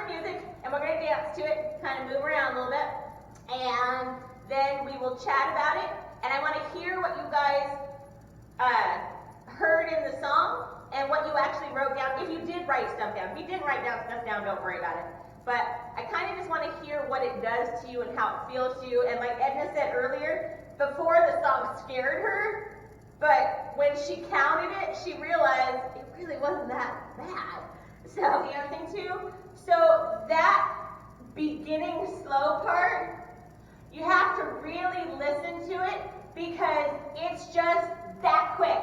music, and we're going to dance to it, kind of move around a little bit, and then we will chat about it, and I want to hear what you guys heard in the song, and what you actually wrote down, if you did write stuff down. If you didn't write down stuff down, don't worry about it. But I kind of just want to hear what it does to you and how it feels to you, and like Edna said earlier, before the song scared her, but when she counted it, she realized it really wasn't that bad. So dancing too. So that beginning slow part, you have to really listen to it because it's just that quick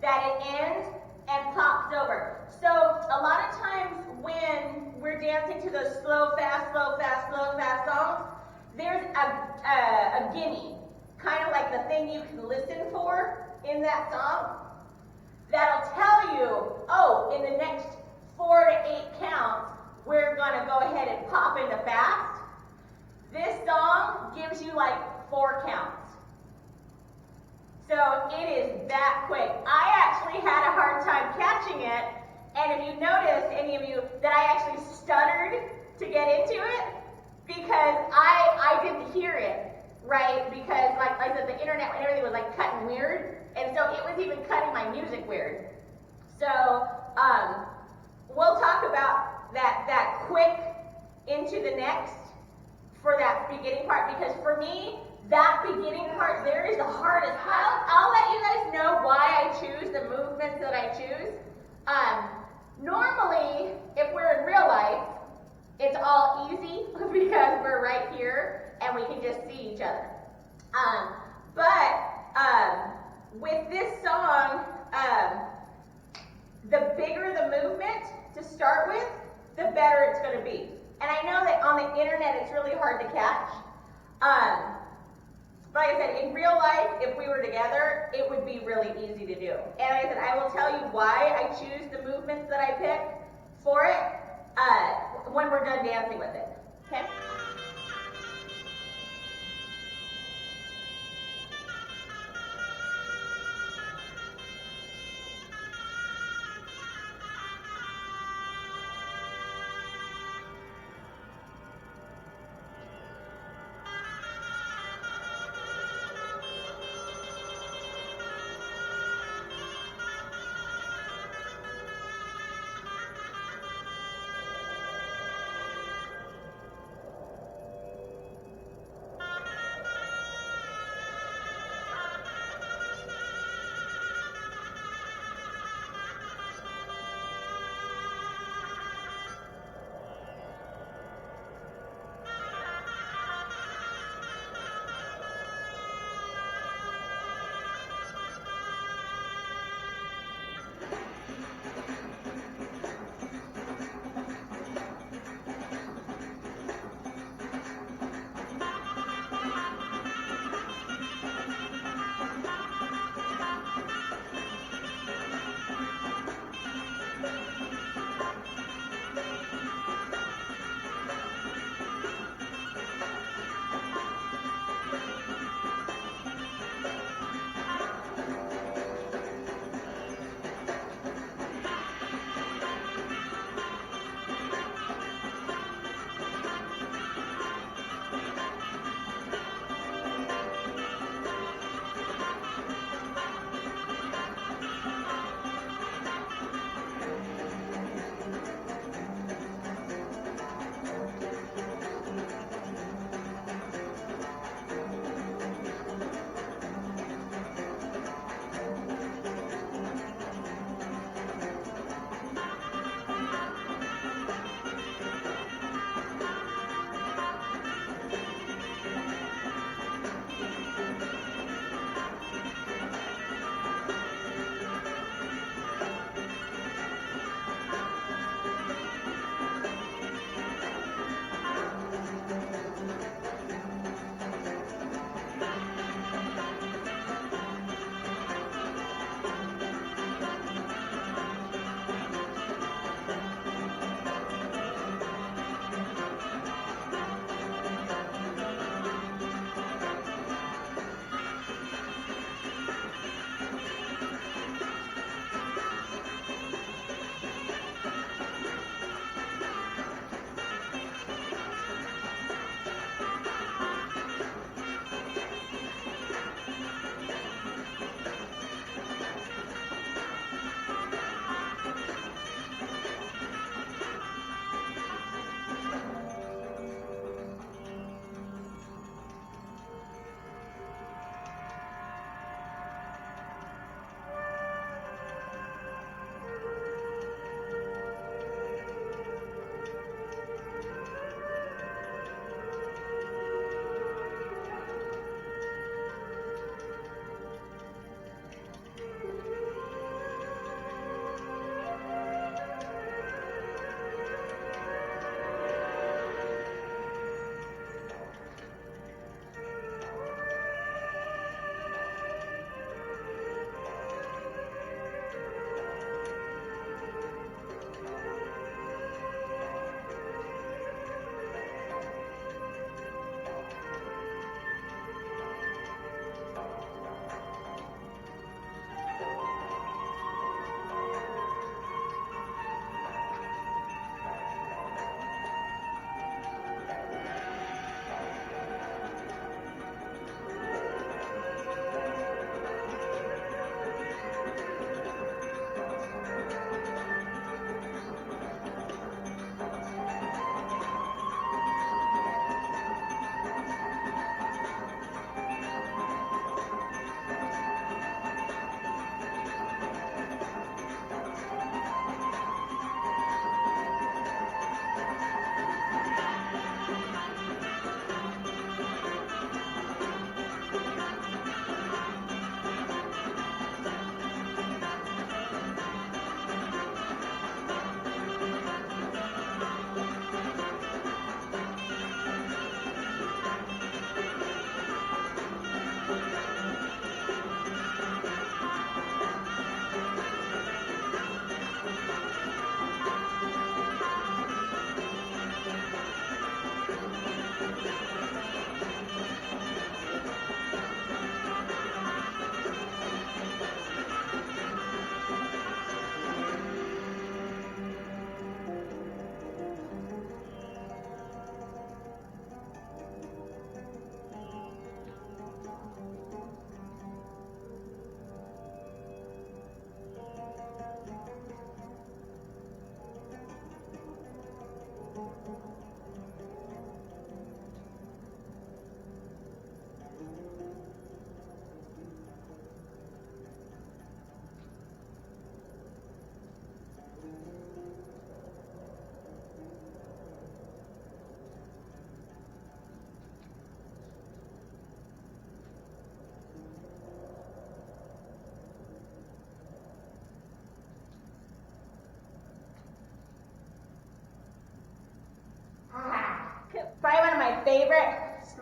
that it ends and pops over. So a lot of times when we're dancing to those slow, fast, slow, fast, slow, fast songs, there's a gimme, kind of like the thing you can listen for in that song, that'll tell you, oh, in the next 4 to 8 counts, we're going to go ahead and pop into fast. This song gives you like 4 counts. So it is that quick. I actually had a hard time catching it, and if you noticed, any of you, that I actually stuttered to get into it, because I didn't hear it, right? Because like I said, the internet and everything was like cutting weird, and so it was even cutting my music weird. So we'll talk about that quick into the next for that beginning part, because for me, that beginning part there is the hardest. I'll let you guys know why I choose the movements that I choose. Normally, if we're in real life, it's all easy because we're right here and we can just see each other. But with this song, the bigger the movement to start with, the better it's going to be. And I know that on the internet it's really hard to catch. But like I said, in real life, if we were together, it would be really easy to do. And like I said, I will tell you why I choose the movements that I pick for it when we're done dancing with it. Okay?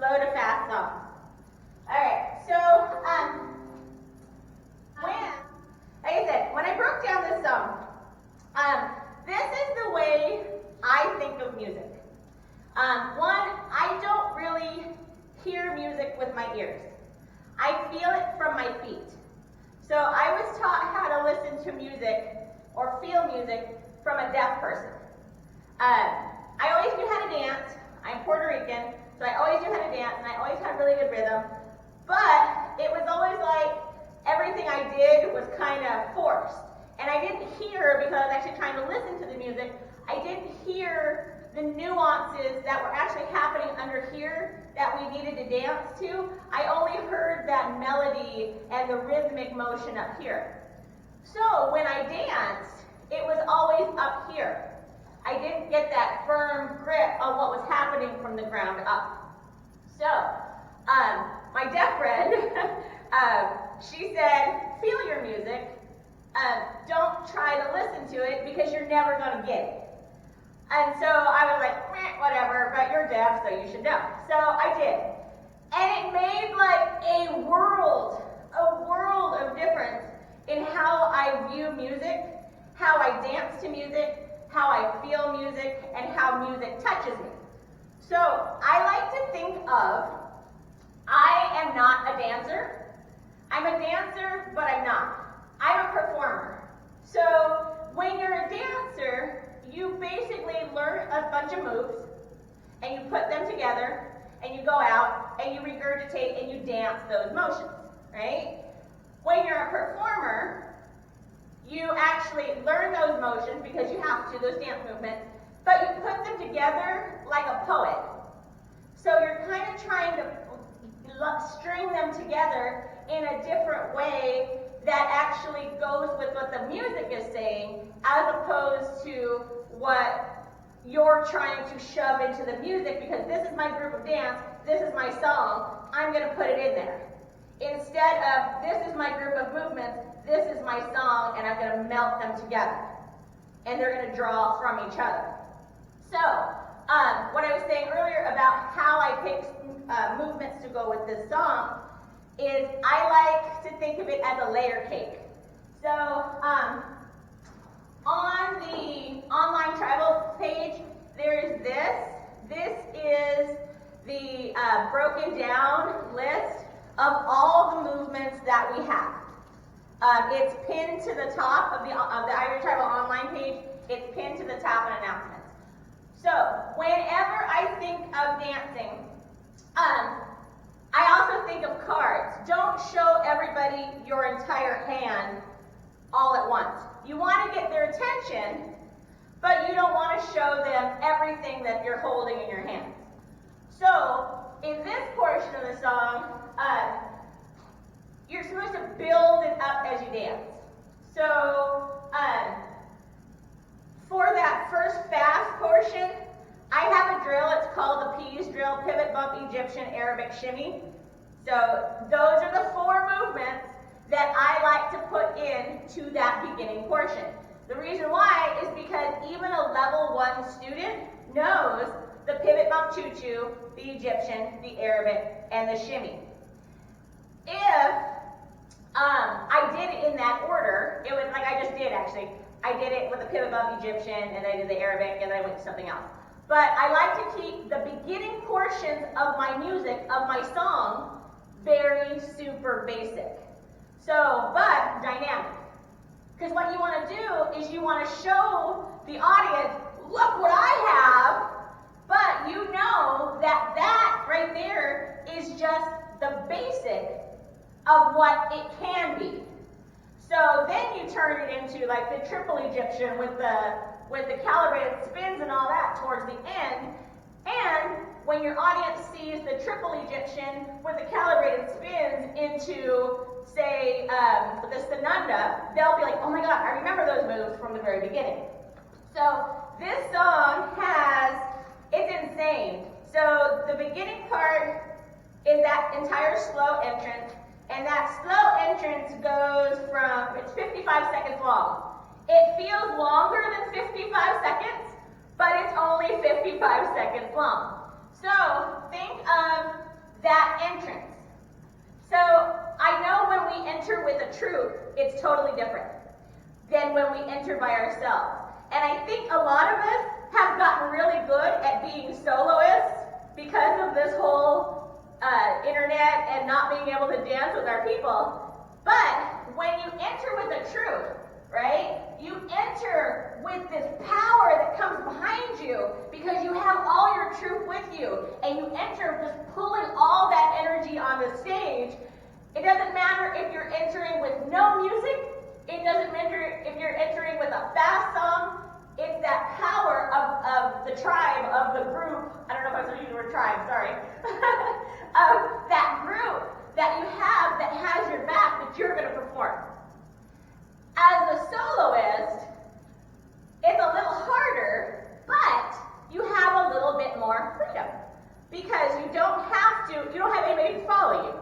slow to fast songs. All right, so like I said, when I broke down this song, this is the way I think of music. One, I don't really hear music with my ears. I feel it from my feet. So I was taught how to listen to music or feel music from a deaf person. I always knew how to dance. I'm Puerto Rican, so I always knew how to dance, and I always had really good rhythm. But it was always like everything I did was kind of forced. And I didn't hear, because I was actually trying to listen to the music, I didn't hear the nuances that were actually happening under here that we needed to dance to. I only heard that melody and the rhythmic motion up here. So when I danced, it was always up here. I didn't get that firm grip on what was happening from the ground up. So, my deaf friend, she said, feel your music. Don't try to listen to it because you're never going to get it. And so I was like, whatever, but you're deaf, so you should know. So I did. And it made like a world of difference in how I view music, how I dance to music, how I feel music, and how music touches me. So I like to think of, I am not a dancer. I'm a dancer, but I'm not. I'm a performer. So when you're a dancer, you basically learn a bunch of moves, and you put them together, and you go out, and you regurgitate, and you dance those motions, right? When you're a performer, you actually learn those motions because you have to, those dance movements, but you put them together like a poet. So you're kind of trying to string them together in a different way that actually goes with what the music is saying, as opposed to what you're trying to shove into the music, because this is my group of dance, this is my song, I'm going to put it in there. Instead of, this is my group of movements, this is my song, and I'm going to melt them together. And they're going to draw from each other. So, what I was saying earlier about how I pick movements to go with this song is I like to think of it as a layer cake. So, on the online tribal page, there is this. This is the broken down list of all the movements that we have. It's pinned to the top of the Ivory Tribal online page. It's pinned to the top in announcements. So, whenever I think of dancing, I also think of cards. Don't show everybody your entire hand all at once. You want to get their attention, but you don't want to show them everything that you're holding in your hands. So, in this portion of the song, you're supposed to build it up as you dance. So, for that first fast portion, I have a drill. It's called the Peas drill, pivot, bump, Egyptian, Arabic, shimmy. So those are the 4 movements that I like to put into that beginning portion. The reason why is because even a level 1 student knows the pivot, bump, choo-choo, the Egyptian, the Arabic, and the shimmy. If I did it in that order, it was like I just did actually. I did it with the pivot, bump, Egyptian, and then I did the Arabic, and then I went to something else. But I like to keep the beginning portions of my music, of my song, very super basic. So, but dynamic. Because what you want to do is you want to show the audience, look what I have, but you know that that right there is just the basic of what it can be. So then you turn it into like the triple Egyptian with the calibrated spins and all that towards the end. And when your audience sees the triple Egyptian with the calibrated spins into, say, the Sananda, they'll be like, oh my God, I remember those moves from the very beginning. So this song it's insane. So the beginning part is that entire slow entrance. And that slow entrance goes from, it's 55 seconds long. It feels longer than 55 seconds, but it's only 55 seconds long. So think of that entrance. So I know when we enter with a troupe, it's totally different than when we enter by ourselves. And I think a lot of us have gotten really good at being soloists because of this whole internet and not being able to dance with our people. But when you enter with a troupe, right, you enter with this power that comes behind you because you have all your troupe with you, and you enter just pulling all that energy on the stage. It doesn't matter if you're entering with no music. It doesn't matter if you're entering with a fast song. It's that power of the tribe, of the group. I don't know if I was using the word tribe, sorry. Of that group that you have that has your back that you're going to perform. As a soloist, it's a little harder, but you have a little bit more freedom because you don't have anybody to follow you.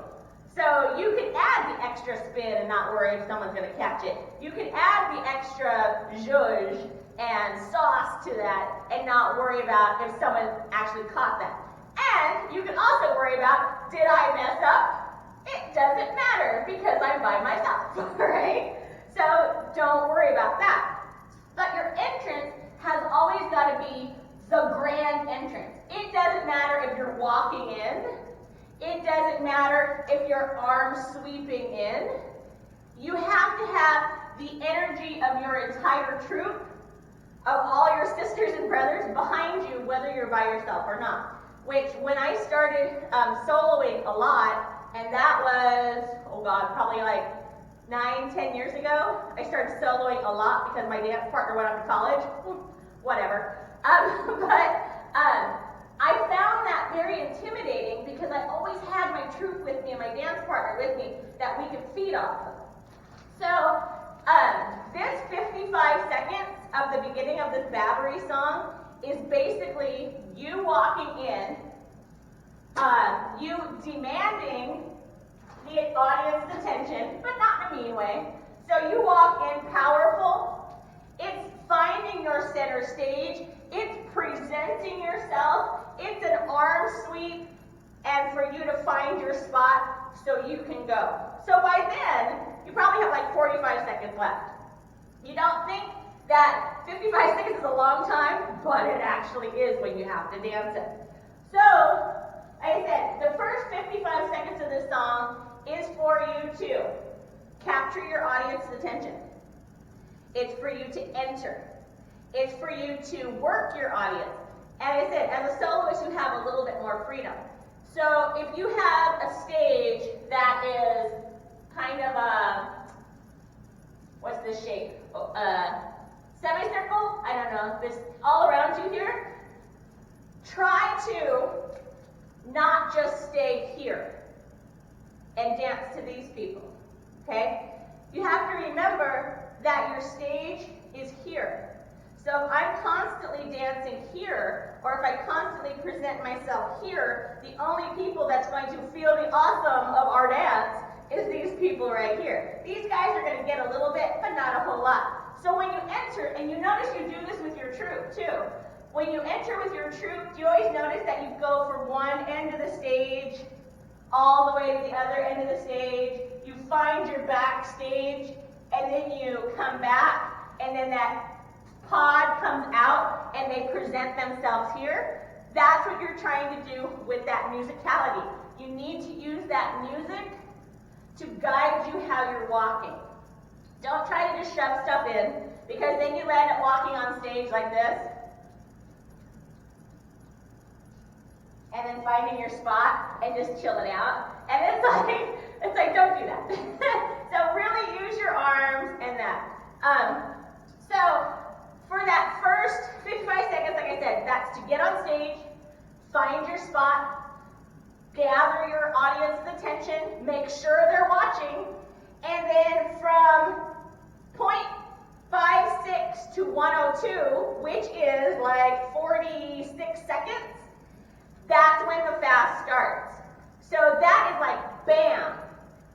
So you can add the extra spin and not worry if someone's going to catch it. You can add the extra zhuzh and sauce to that and not worry about if someone actually caught that. And you can also worry about, did I mess up? It doesn't matter because I'm by myself, right? So don't worry about that. But your entrance has always got to be the grand entrance. It doesn't matter if you're walking in. It doesn't matter if your arms sweeping in. You have to have the energy of your entire troupe, of all your sisters and brothers behind you, whether you're by yourself or not. Which, when I started soloing a lot, and that was, probably like 9-10 years ago, I started soloing a lot because my dance partner went off to college. Whatever. I found that very intimidating because I always had my troupe with me and my dance partner with me that we could feed off of. So, this 55 seconds of the beginning of this Battery song is basically you walking in, you demanding the audience's attention, but not in a mean way. So you walk in powerful. It's finding your center stage. It's presenting yourself. It's an arm sweep, and for you to find your spot so you can go. So by then, you probably have like 45 seconds left. You don't think that 55 seconds is a long time, but it actually is when you have to dance it. So, like I said, the first 55 seconds of this song is for you to capture your audience's attention. It's for you to enter. It's for you to work your audience. And I said, as a soloist, you have a little bit more freedom. So if you have a stage that is kind of a, what's this shape? Semicircle? I don't know. This all around you here. Try to not just stay here and dance to these people. Okay? You have to remember that your stage is here. So if I'm constantly dancing here, or if I constantly present myself here, the only people that's going to feel the awesome of our dance is these people right here. These guys are going to get a little bit, but not a whole lot. So when you enter, and you notice you do this with your troupe too, when you enter with your troupe, do you always notice that you go from one end of the stage all the way to the other end of the stage? You find your backstage, and then you come back, and then that pod comes out and they present themselves here. That's what you're trying to do with that musicality. You need to use that music to guide you how you're walking. Don't try to just shove stuff in, because then you end up walking on stage like this and then finding your spot and just chilling out. And it's like don't do that. So really use your arms and that. So for that first 55 seconds, like I said, that's to get on stage, find your spot, gather your audience's attention, make sure they're watching, and then from 0.56 to 102, which is like 46 seconds, that's when the fast starts. So that is like bam.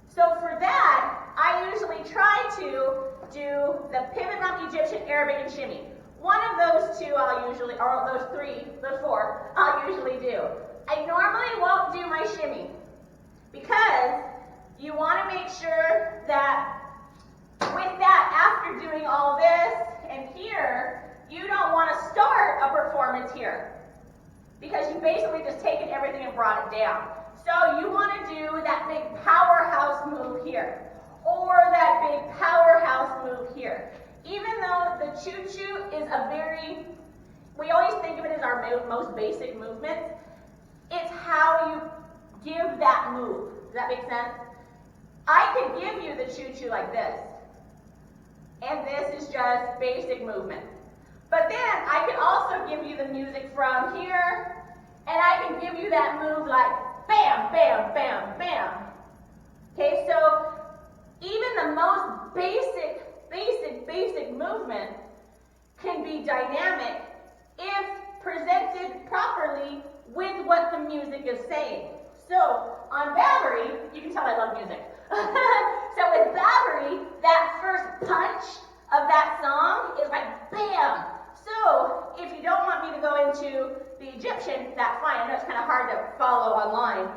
So for that, I usually try to do the pivot, rump, Egyptian, Arabic, and shimmy. One of those two I'll usually usually, or those four, I'll usually do. I normally won't do my shimmy because you want to make sure that with that, after doing all this and here, you don't want to start a performance here because you basically just taken everything and brought it down. So you want to do that big powerhouse move here or that big powerhouse move here. Even though the choo-choo is we always think of it as our most basic movement, it's how you give that move. Does that make sense? I could give you the choo-choo like this, and this is just basic movement. But then I can also give you the music from here, and I can give you that move like bam, bam, bam, bam. Okay, so even the most basic movement can be dynamic if presented properly with what the music is saying. So on Battery, you can tell I love music. So with Battery, that first punch of that song is like bam. So if you don't want me to go into the Egyptian, that's fine. I know it's kind of hard to follow online.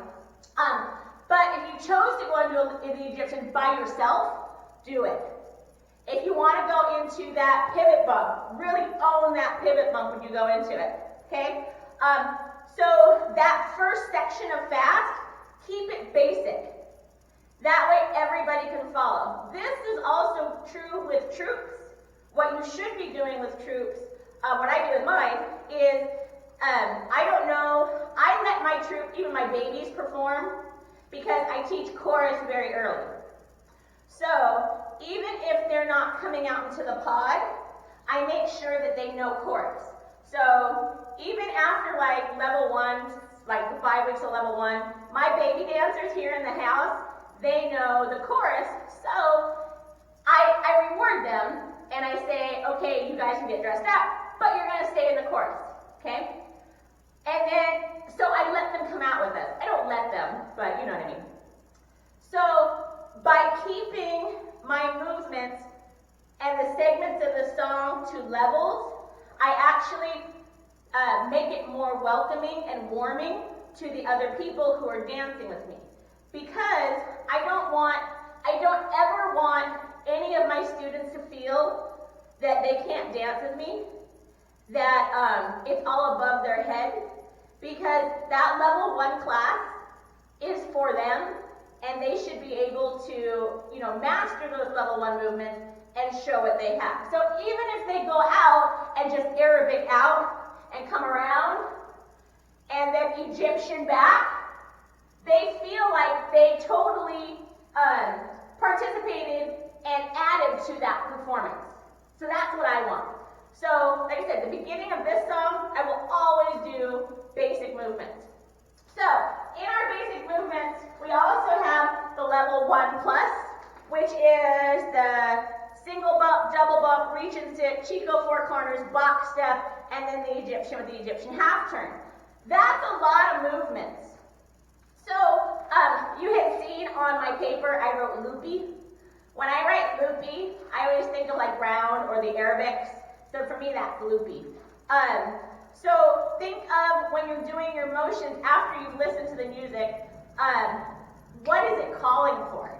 But if you chose to go into the Egyptian by yourself, do it. If you want to go into that pivot bump, really own that pivot bump when you go into it, okay? So that first section of fast, keep it basic. That way everybody can follow. This is also true with troops. What you should be doing with troops, what I do with mine, is I don't know, I let my troop, even my babies, perform because I teach chorus very early. So even if they're not coming out into the pod, I make sure that they know chorus. So even after like level 1, like the 5 weeks of level 1, my baby dancers here in the house, they know the chorus. So I reward them and I say, okay, you guys can get dressed up, but you're going to stay in the chorus, okay? And then, so I let them come out with us. I don't let them, but you know what I mean. So by keeping my movements and the segments of the song to levels, I actually make it more welcoming and warming to the other people who are dancing with me. Because I don't ever want any of my students to feel that they can't dance with me, that it's all above their head, because that level 1 class is for them, and they should be able to, master those level 1 movements and show what they have. So even if they go out and just Arabic out and come around, and then Egyptian back, they feel like they totally participated and added to that performance. So that's what I want. So, like I said, the beginning of this song, I will always do basic movements. So, in our basic movements, we also have the level 1 plus, which is the single bump, double bump, reach and sit, Chico 4 corners, box step, and then the Egyptian with the Egyptian half turn. That's a lot of movements. So, you had seen on my paper, I wrote loopy. When I write loopy, I always think of like round or the Arabics. So for me, that's loopy. So think of when you're doing your motions after you've listened to the music, what is it calling for?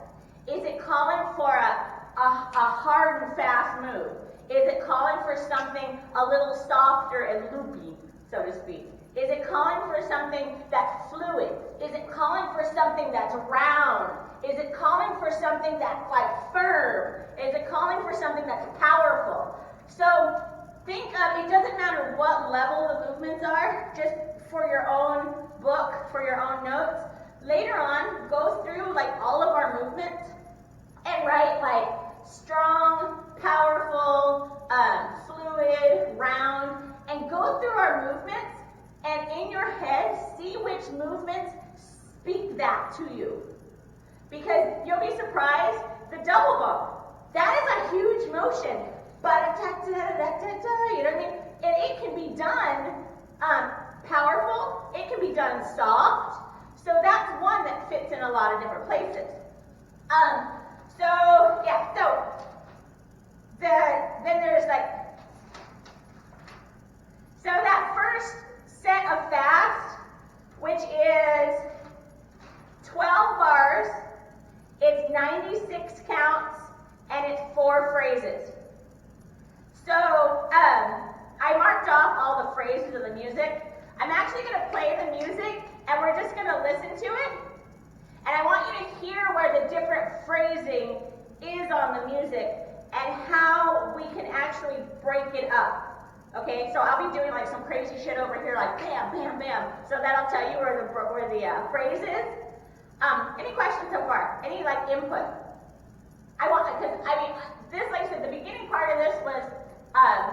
Is it calling for a hard and fast move? Is it calling for something a little softer and loopy, so to speak? Is it calling for something that's fluid? Is it calling for something that's round? Is it calling for something that's like firm? Is it calling for something that's powerful? So think of, it doesn't matter what level the movements are, just for your own book, for your own notes. Later on, go through like all of our movements and write like strong, powerful, fluid, round, and go through our movements and in your head, see which movements speak that to you. Because you'll be surprised, the double bump, that is a huge motion. But you know what I mean? And it can be done powerful, it can be done soft. So that's one that fits in a lot of different places. Then there's like, So that first set of fast, which is 12 bars, it's 96 counts, and it's 4 phrases. So I marked off all the phrases of the music. I'm actually going to play the music, and we're just going to listen to it. And I want you to hear where the different phrasing is on the music and how we can actually break it up. Okay, so I'll be doing like some crazy shit over here, like bam, bam, bam. So that'll tell you where the phrase is. Any questions so far? Any like input? This, like I said, the beginning part of this was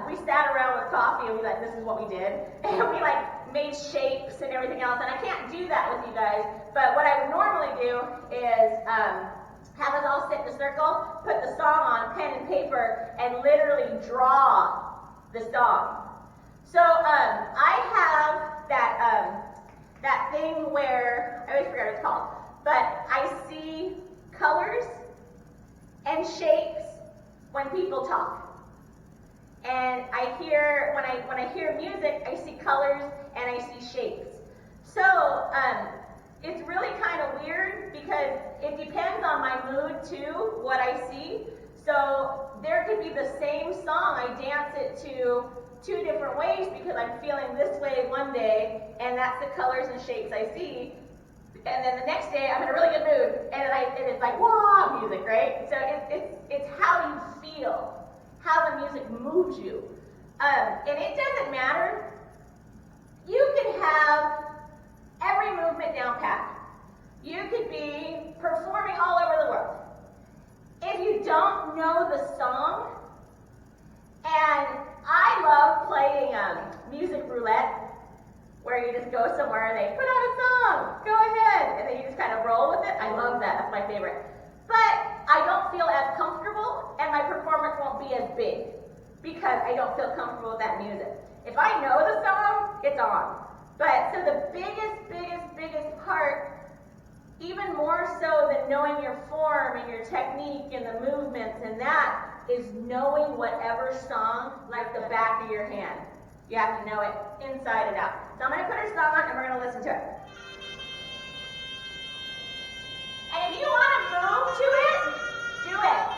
we sat around with coffee and we like, this is what we did, and we like made shapes and everything else. And I can't do that with you guys, but what I would normally do is have us all sit in a circle, put the song on pen and paper, and literally draw the song. So I have that thing where I always forget what it's called, but I see colors and shapes when people talk. And I hear when I hear music, I see colors and I see shapes. So it's really kind of weird because it depends on my mood too, what I see. So there could be the same song, I dance it to 2 different ways because I'm feeling this way one day, and that's the colors and shapes I see. And then the next day, I'm in a really good mood, and it's like, wah, music, right? So it's how you feel, how the music moves you. And it doesn't matter. You can have every movement down pat. You could be performing all over the world. If you don't know the song, and I love playing music roulette, where you just go somewhere and they put on a song, go ahead, and then you just kind of roll with it. I love that, that's my favorite. But I don't feel as comfortable, and my performance won't be as big, because I don't feel comfortable with that music. If I know the song, it's on. But, so the biggest part, even more so than knowing your form and your technique and the movements and that, is knowing whatever song like the back of your hand. You have to know it inside and out. So I'm going to put a song on and we're going to listen to it. And if you want to move to it, do it.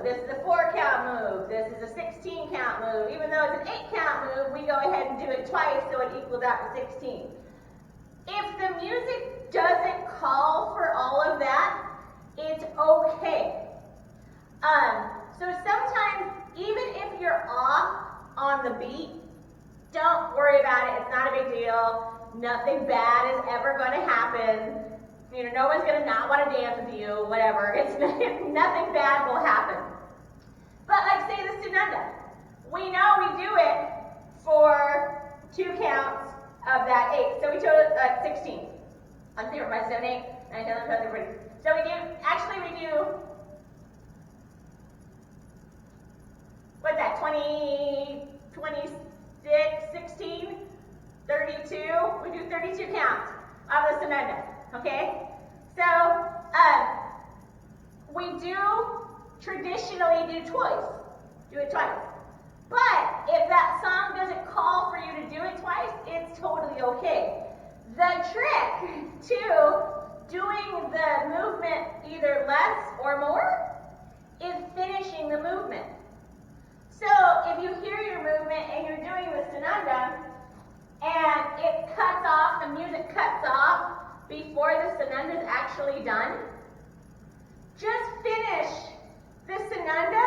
move. This is a 4-count move. This is a 16-count move. Even though it's an 8-count move, we go ahead and do it twice so it equals out to 16. If the music doesn't call for all of that, it's okay. So sometimes, even if you're off on the beat, don't worry about it. It's not a big deal. Nothing bad is ever going to happen. You know, no one's going to not want to dance with you, whatever. Nothing bad will happen. But like say the Sananda, we know we do it for 2 counts of that 8. So we chose 16. I'm thinking my 7, 8, 9, 10, 11, 12, 13. So we do, what's that, 20, 26, 16, 32? We do 32 counts of the Sananda, okay? So, we do traditionally do it twice. But if that song doesn't call for you to do it twice, it's totally okay. The trick to doing the movement either less or more is finishing the movement. So if you hear your movement and you're doing the Sananda and it cuts off, the music cuts off before the Sananda is actually done, just finish the Sananda.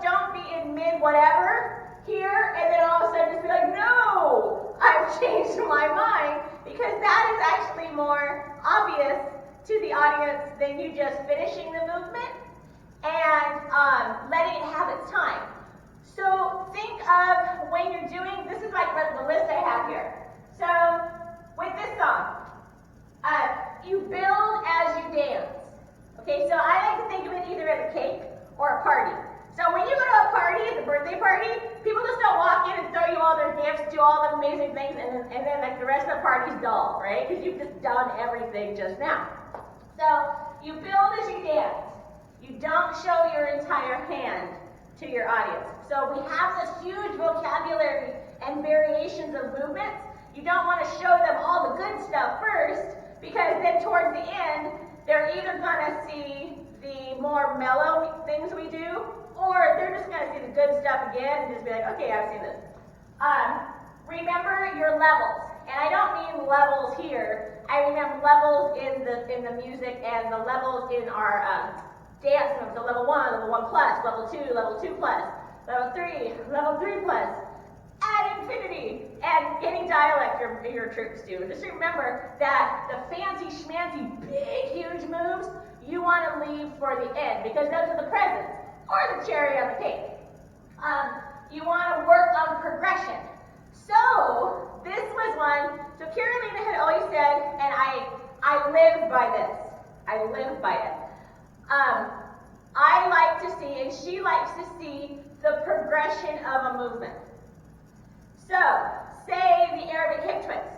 Don't be in mid whatever here and then all of a sudden just be like, no, I've changed my mind, because that is actually more obvious to the audience than you just finishing the movement and letting it have its time. So think of when you're doing, this is like the list I have here. So with this song, you build as you dance. Okay, so I like to think of it either as a cake or a party. So when you go to a party, at the birthday party, people just don't walk in and throw you all their gifts, do all the amazing things, and then like the rest of the party's dull, right? Because you've just done everything just now. So you build as you dance. You don't show your entire hand to your audience. So we have this huge vocabulary and variations of movements. You don't want to show them all the good stuff first, because then towards the end, they're either going to see the more mellow things we do, or they're just going to see the good stuff again and just be like, okay, I've seen this. Remember your levels. And I don't mean levels here. I mean levels in the music and the levels in our dance moves. So level 1, level 1 plus, level 2, level 2 plus, level 3, level 3 plus, ad infinity, and any dialect your troops do. Just remember that the fancy schmancy, big, huge moves, you want to leave for the end, because those are the presents, or the cherry on the cake. You want to work on progression. So, this was one, so Carolina had always said, and I live by this. I live by it. I like to see, and she likes to see, the progression of a movement. So, say the Arabic hip twist.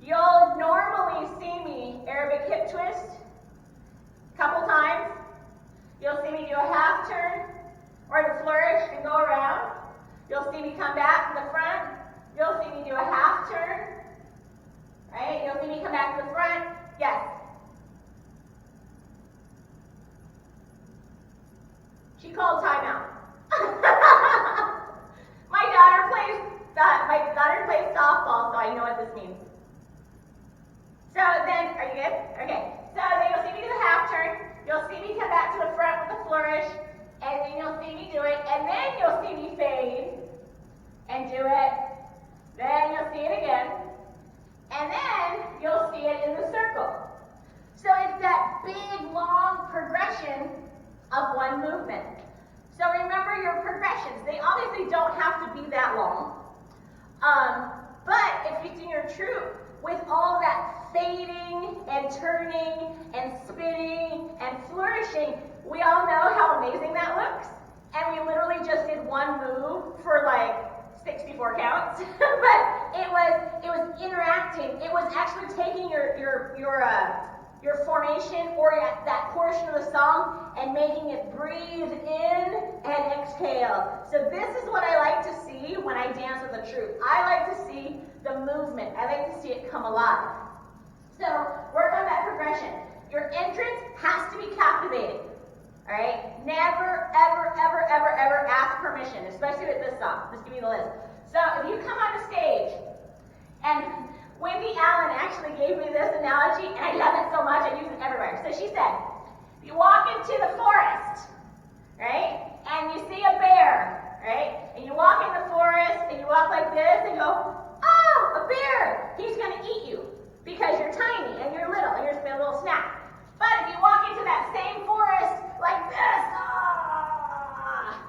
You'll normally see me Arabic hip twist a couple times. You'll see me do a half turn or the flourish and go around. You'll see me come back to the front. You'll see me do a half turn. Right? You'll see me come back to the front. Yes. She called timeout. My daughter plays softball, so I know what this means. So then, are you good? Okay. So then you'll see me do the half turn. You'll see me come back to the front with the flourish, and then you'll see me do it, and then you'll see me fade and do it. Then you'll see it again, and then you'll see it in the circle. So it's that big, long progression of one movement. So remember your progressions. They obviously don't have to be that long. But if you do your troupe with all that fading and turning and spinning and flourishing, we all know how amazing that looks. And we literally just did one move for like 64 counts. But it was interacting. It was actually taking your formation or that portion of the song and making it breathe in and exhale. So this is what I like to see when I dance with a troupe. I like to see the movement. I like to see it come alive. So work on that progression. Your entrance has to be captivating. All right? Never, ever, ever, ever, ever ask permission, especially with this song. Just give me the list. So if you come on a stage, and Wendy Allen actually gave me this analogy, and I love it so much, I use it everywhere. So she said, you walk into the forest, right? And you see a bear, right? And you walk in the forest, and you walk like this, and go, oh, a bear! He's going to eat you because you're tiny and you're little, and you're just a little snack. But if you walk into that same forest like this,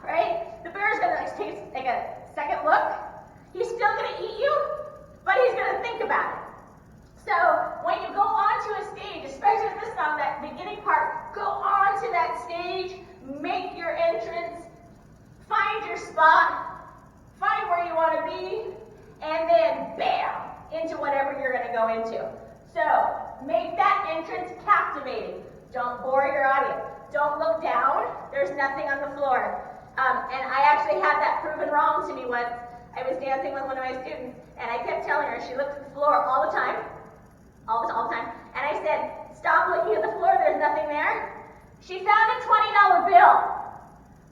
right? The bear's going to take a second look. He's still going to eat you, but he's going to think about it. So when you go onto a stage, especially with this song, that beginning part, go onto that stage, make your entrance, find your spot, find where you want to be, and then bam, into whatever you're going to go into. So make that entrance captivating. Don't bore your audience. Don't look down. There's nothing on the floor. And I actually had that proven wrong to me once. I was dancing with one of my students, and I kept telling her, she looked at the floor all the time, all the time, and I said, stop looking at the floor, there's nothing there. She found a $20 bill.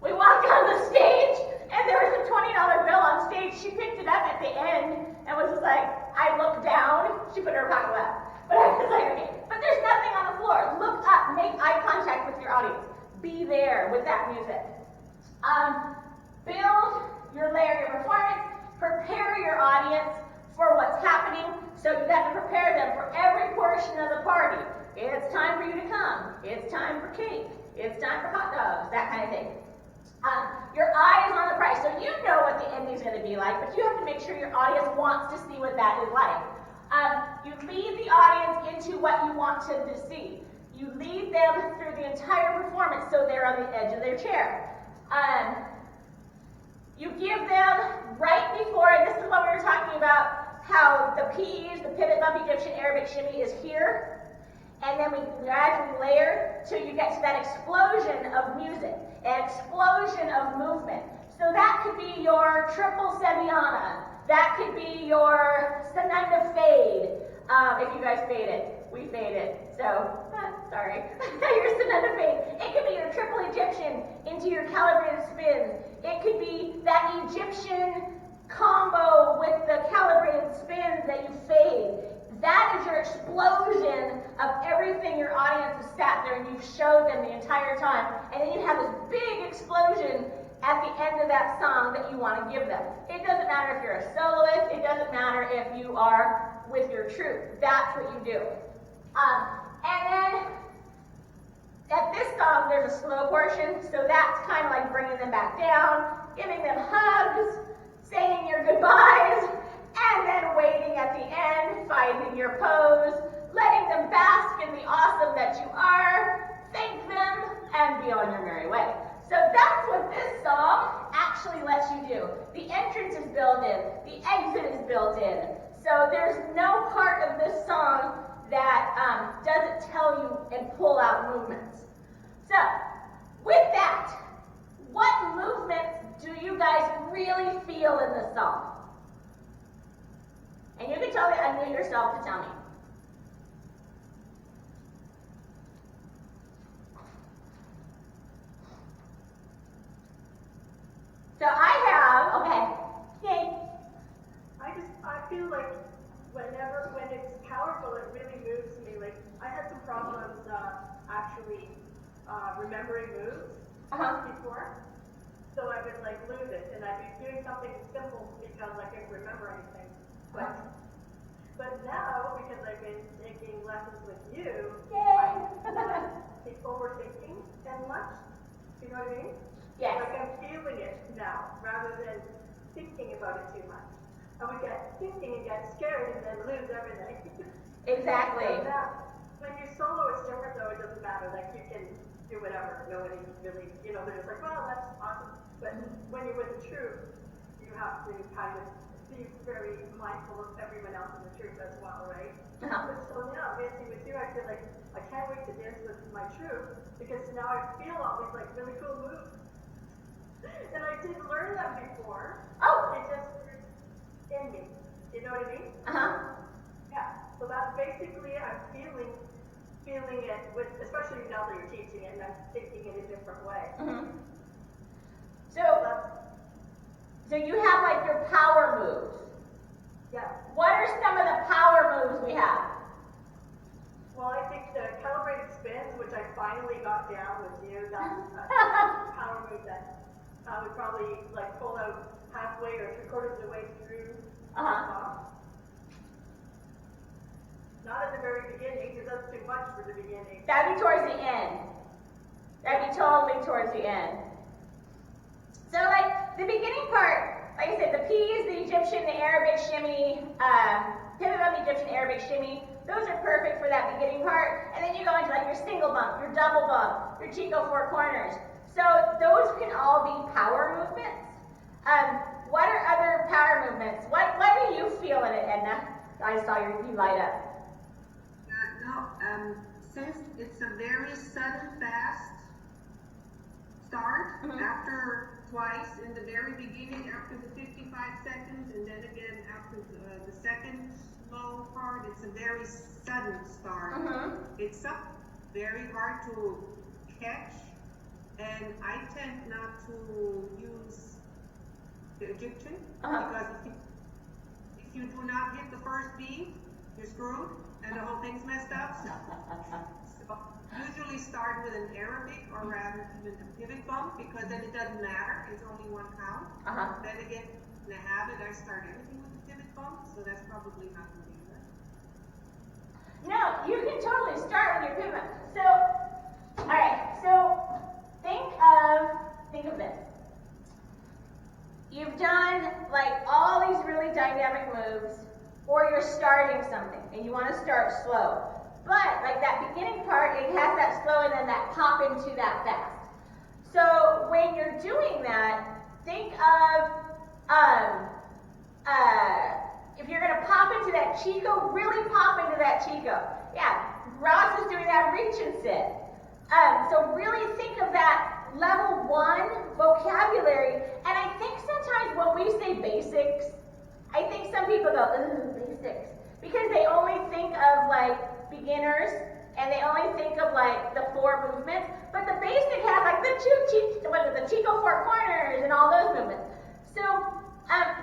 We walked on the stage, and there was a $20 bill on stage. She picked it up at the end, and was just like, I looked down, she put her pocket up. But I was like, okay, but there's nothing on the floor. Look up, make eye contact with your audience. Be there with that music. Build your layer, your performance, prepare your audience for what's happening, so you have to prepare them for every portion of the party. It's time for you to come. It's time for cake. It's time for hot dogs, that kind of thing. Your eye is on the prize, so you know what the ending's going to be like, but you have to make sure your audience wants to see what that is like. You lead the audience into what you want them to see. You lead them through the entire performance so they're on the edge of their chair. You give them right before, and this is what we were talking about, how the PEs, the pivot, bump, Egyptian, Arabic shimmy is here, and then we gradually layer till you get to that explosion of music, an explosion of movement. So that could be your triple Sevillana, that could be your Sananda fade, if you guys fade it. We fade it, so, sorry. Your Sananda fade. It could be your triple Egyptian into your calibrated spins. It could be that Egyptian combo with the calibrated spins that you fade. That is your explosion of everything your audience has sat there and you've showed them the entire time. And then you have this big explosion at the end of that song that you want to give them. It doesn't matter if you're a soloist. It doesn't matter if you are with your troupe. That's what you do. And then at this song, there's a slow portion, so that's kind of like bringing them back down, giving them hugs, saying your goodbyes, and then waiting at the end, finding your pose, letting them bask in the awesome that you are, thank them, and be on your merry way. So that's what this song actually lets you do. The entrance is built in, the exit is built in. So there's no part of this song that doesn't tell you and pull out movements. So, with that, what movements do you guys really feel in this song? And you can tell me, unmute yourself to tell me. So I have, okay, yay. I feel like when it's powerful, it really moves me. Like, I had some problems actually remembering moves before. So I would like lose it, and I'd be doing something simple because I couldn't remember anything. But now, because I've been taking lessons with you, I'm not overthinking as much. You know what I mean? Yes. Like I'm feeling it now, rather than thinking about it too much. I would get thinking and get scared and then lose everything. Exactly. So now, when you solo, it's different though. It doesn't matter. Like you can do whatever. Nobody really, they're just like, well, that's awesome. But when you're with the troupe, you have to kind of be very mindful of everyone else in the troupe as well, right? But so now, dancing with you, I feel like I can't wait to dance with my troupe because now I feel all these like really cool moves. And I didn't learn them before. Oh. It just in me. You know what I mean? Uh-huh. Yeah. So that's basically I'm feeling it with, especially now that you're teaching it, and I'm thinking in a different way. Mm-hmm. So So you have like your power moves. yeah. What are some of the power moves we have? Well, I think the calibrated spins, which I finally got down with you, that's a power move that I would probably like pull out halfway or 3/4 of the way through. Not at the very beginning, because that's too much for the beginning. That'd be towards the end. That'd be totally towards the end. So like the beginning part, like I said, the P's, the Egyptian, the Arabic shimmy, pivot on the Egyptian, Arabic shimmy, those are perfect for that beginning part. And then you go into like your single bump, your double bump, your Chico four corners. So those can all be power movements. What are other power movements? What do you feel in it, Edna? I saw you light up. Since it's a very sudden, fast start, after twice, in the very beginning, after the 55 seconds, and then again after the second slow part, it's a very sudden start. It's very hard to catch, and I tend not to use the Egyptian, because if you do not hit the first beat, you're screwed, and the whole thing's messed up. So usually start with an Arabic, or rather even a pivot bump, because then it doesn't matter, it's only one count. Then again, in the habit, I start everything with the pivot bump, so that's probably not going to be good. No, you can totally start with your pivot. So, all right, so think of this. You've done like all these really dynamic moves, or you're starting something and you want to start slow. But like that beginning part, it has that slow and then that pop into that fast. So when you're doing that, think of if you're gonna pop into that Chico, really pop into that Chico. Yeah, Ross is doing that reach and sit. So really think of that level 1 vocabulary. And I think sometimes when we say basics, I think some people go, ooh, basics. Because they only think of like beginners, and they only think of like the 4 movements. But the basic has like the Chico 4 corners and all those movements. So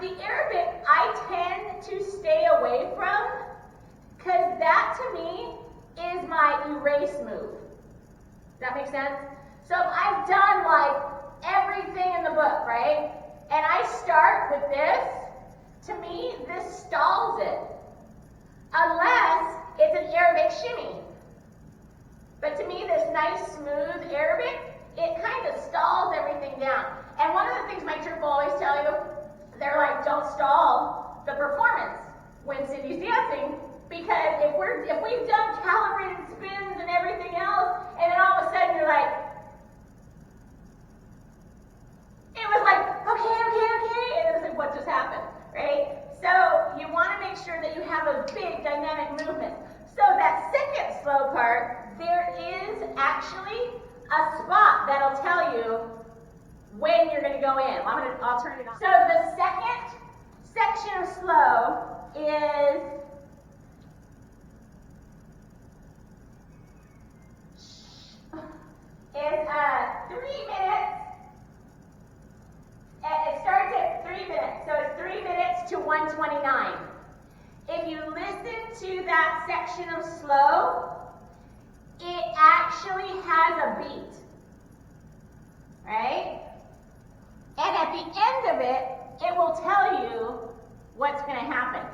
the Arabic I tend to stay away from, because that to me is my erase move. Does that make sense? So if I've done like everything in the book, right? And I start with this, to me, this stalls it. Unless it's an Arabic shimmy. But to me, this nice, smooth Arabic, it kind of stalls everything down. And one of the things my troupe will always tell you, they're like, don't stall the performance when Cindy's dancing, because if we've done calibrated spins and everything else, and then all of a sudden you're like, it was like, okay, and it's like, what just happened, right? So you want to make sure that you have a big dynamic movement. So that second slow part, there is actually a spot that'll tell you when you're going to go in. I'll turn it on. So the second section of slow is 3 minutes. It starts at 3 minutes, so it's 3 minutes to 129. If you listen to that section of slow, it actually has a beat, right? And at the end of it, it will tell you what's going to happen.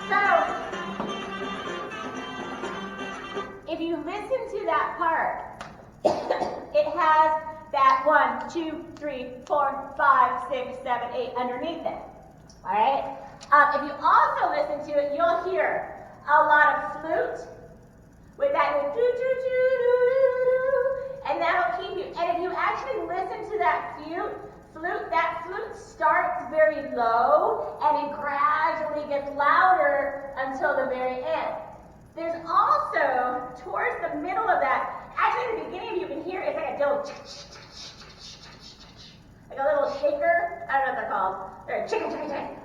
So, if you listen to that part, it has that 1, 2, 3, 4, 5, 6, 7, 8 underneath it. All right? If you also listen to it, you'll hear a lot of flute with that and that'll keep you. And if you actually listen to that flute starts very low and it gradually gets louder until the very end. There's also, towards the middle of that, actually in the beginning you can hear it's like a little like a little shaker. I don't know what they're called. They're chicken.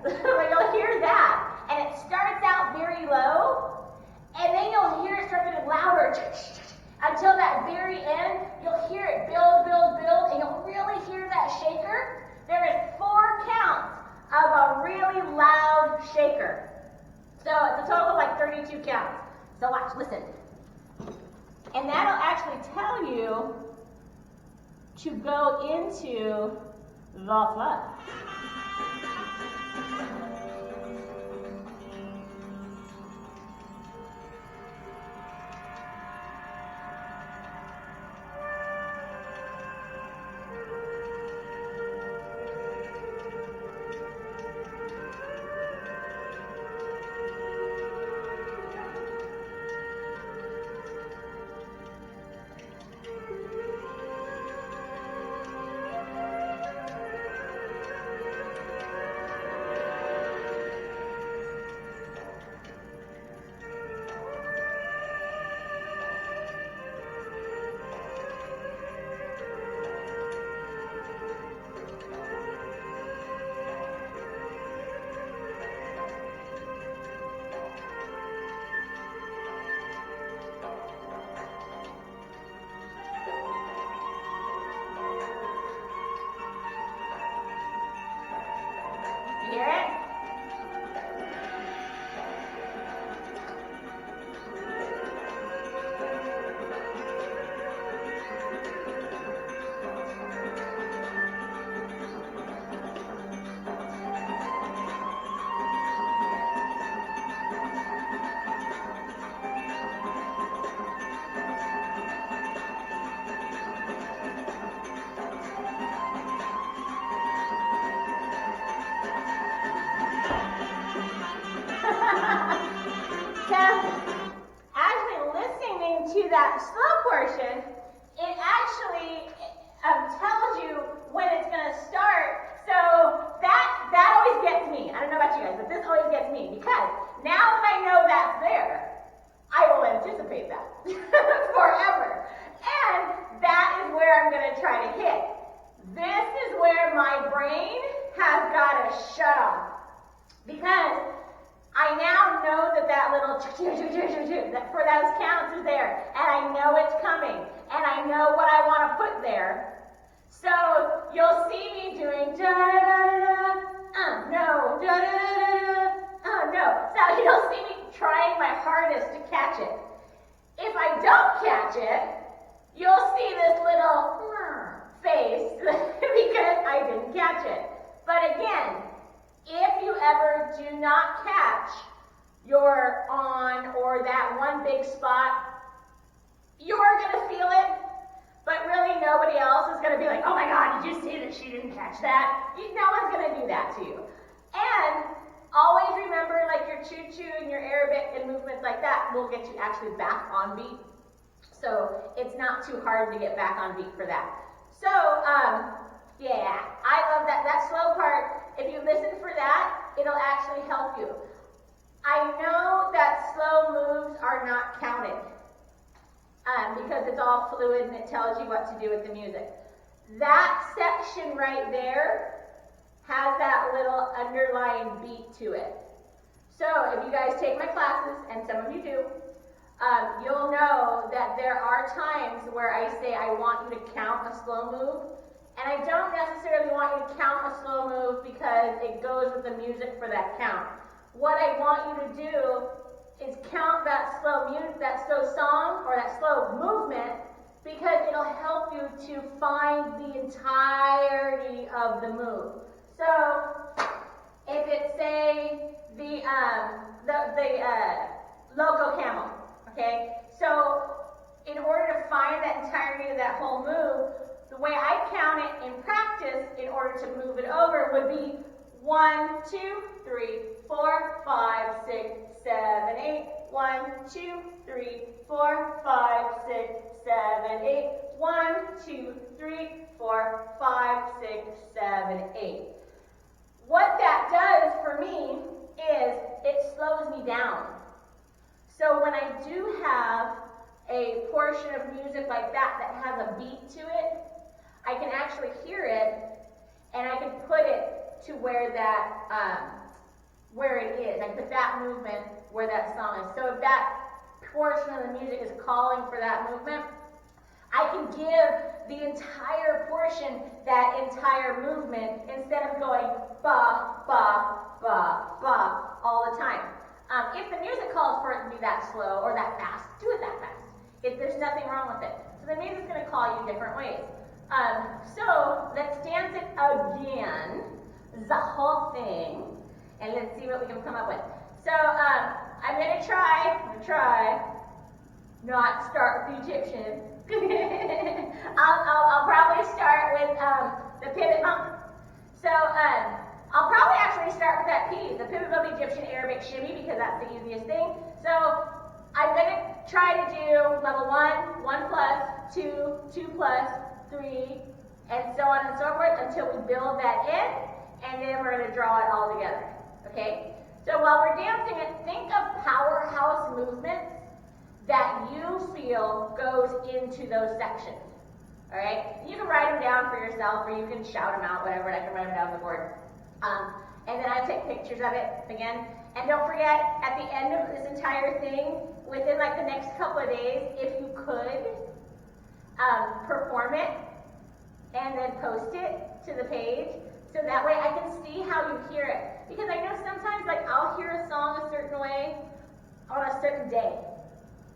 But you'll hear that. And it starts out very low, and then you'll hear it start getting louder until that very end. You'll hear it build, and you'll really hear that shaker. There is 4 counts of a really loud shaker. So it's a total of like 32 counts. So watch, listen. And that'll actually tell you to go into the flood. Hear it? So, actually listening to that slow portion, it actually tells you when it's going to start. So that always gets me. I don't know about you guys, but this always gets me because now that I know that's there, I will anticipate that forever. And that is where I'm going to try to hit. This is where my brain has got to shut off because I now know that little that for those counts is there, and I know it's coming, and I know what I want to put there. So you'll see me doing da da da da, no, da da da da, no. So you'll see me trying my hardest to catch it. If I don't catch it, you'll see this little face because I didn't catch it. But again, if you ever do not catch your on or that one big spot, you're going to feel it, but really nobody else is going to be like, oh my God, did you see that she didn't catch that? No one's going to do that to you. And always remember, like your choo-choo and your Arabic and movements like that will get you actually back on beat. So it's not too hard to get back on beat for that. So, yeah, I love that. That slow part, if you listen for that, it'll actually help you. I know that slow moves are not counted because it's all fluid and it tells you what to do with the music. That section right there has that little underlying beat to it. So if you guys take my classes, and some of you do, you'll know that there are times where I say I want you to count a slow move. And I don't necessarily want you to count a slow move because it goes with the music for that count. What I want you to do is count that slow song or that slow movement because it'll help you to find the entirety of the move. So if it's say the loco camel. Okay, so in order to find that entirety of that whole move, the way I count it in practice, in order to move it over, would be 1, 2, 3, 4, 5, 6, 7, 8. 1, 2, 3, 4, 5, 6, 7, 8. 1, 2, 3, 4, 5, 6, 7, 8. What that does for me is it slows me down. So when I do have a portion of music like that that has a beat to it, I can actually hear it, and I can put it to where that where it is. I put that movement where that song is. So if that portion of the music is calling for that movement, I can give the entire portion that entire movement instead of going ba, ba, ba, ba all the time. If the music calls for it to be that slow or that fast, do it that fast. There's nothing wrong with it. So the music's going to call you different ways. So let's dance it again, the whole thing, and let's see what we can come up with. So I'm going to try not start with the Egyptian. I'll probably start with the pivot bump. So I'll probably actually start with that P, the pivot bump Egyptian Arabic shimmy, because that's the easiest thing. So I'm going to try to do level 1, 1 plus, 2, 2 plus, 3, and so on and so forth until we build that in, and then we're going to draw it all together. Okay? So while we're dancing it, think of powerhouse movements that you feel goes into those sections. All right? You can write them down for yourself, or you can shout them out, whatever, and I can write them down on the board. And then I take pictures of it again. And don't forget, at the end of this entire thing, within like the next couple of days, if you could, perform it and then post it to the page, so that way I can see how you hear it. Because I know sometimes, like, I'll hear a song a certain way on a certain day.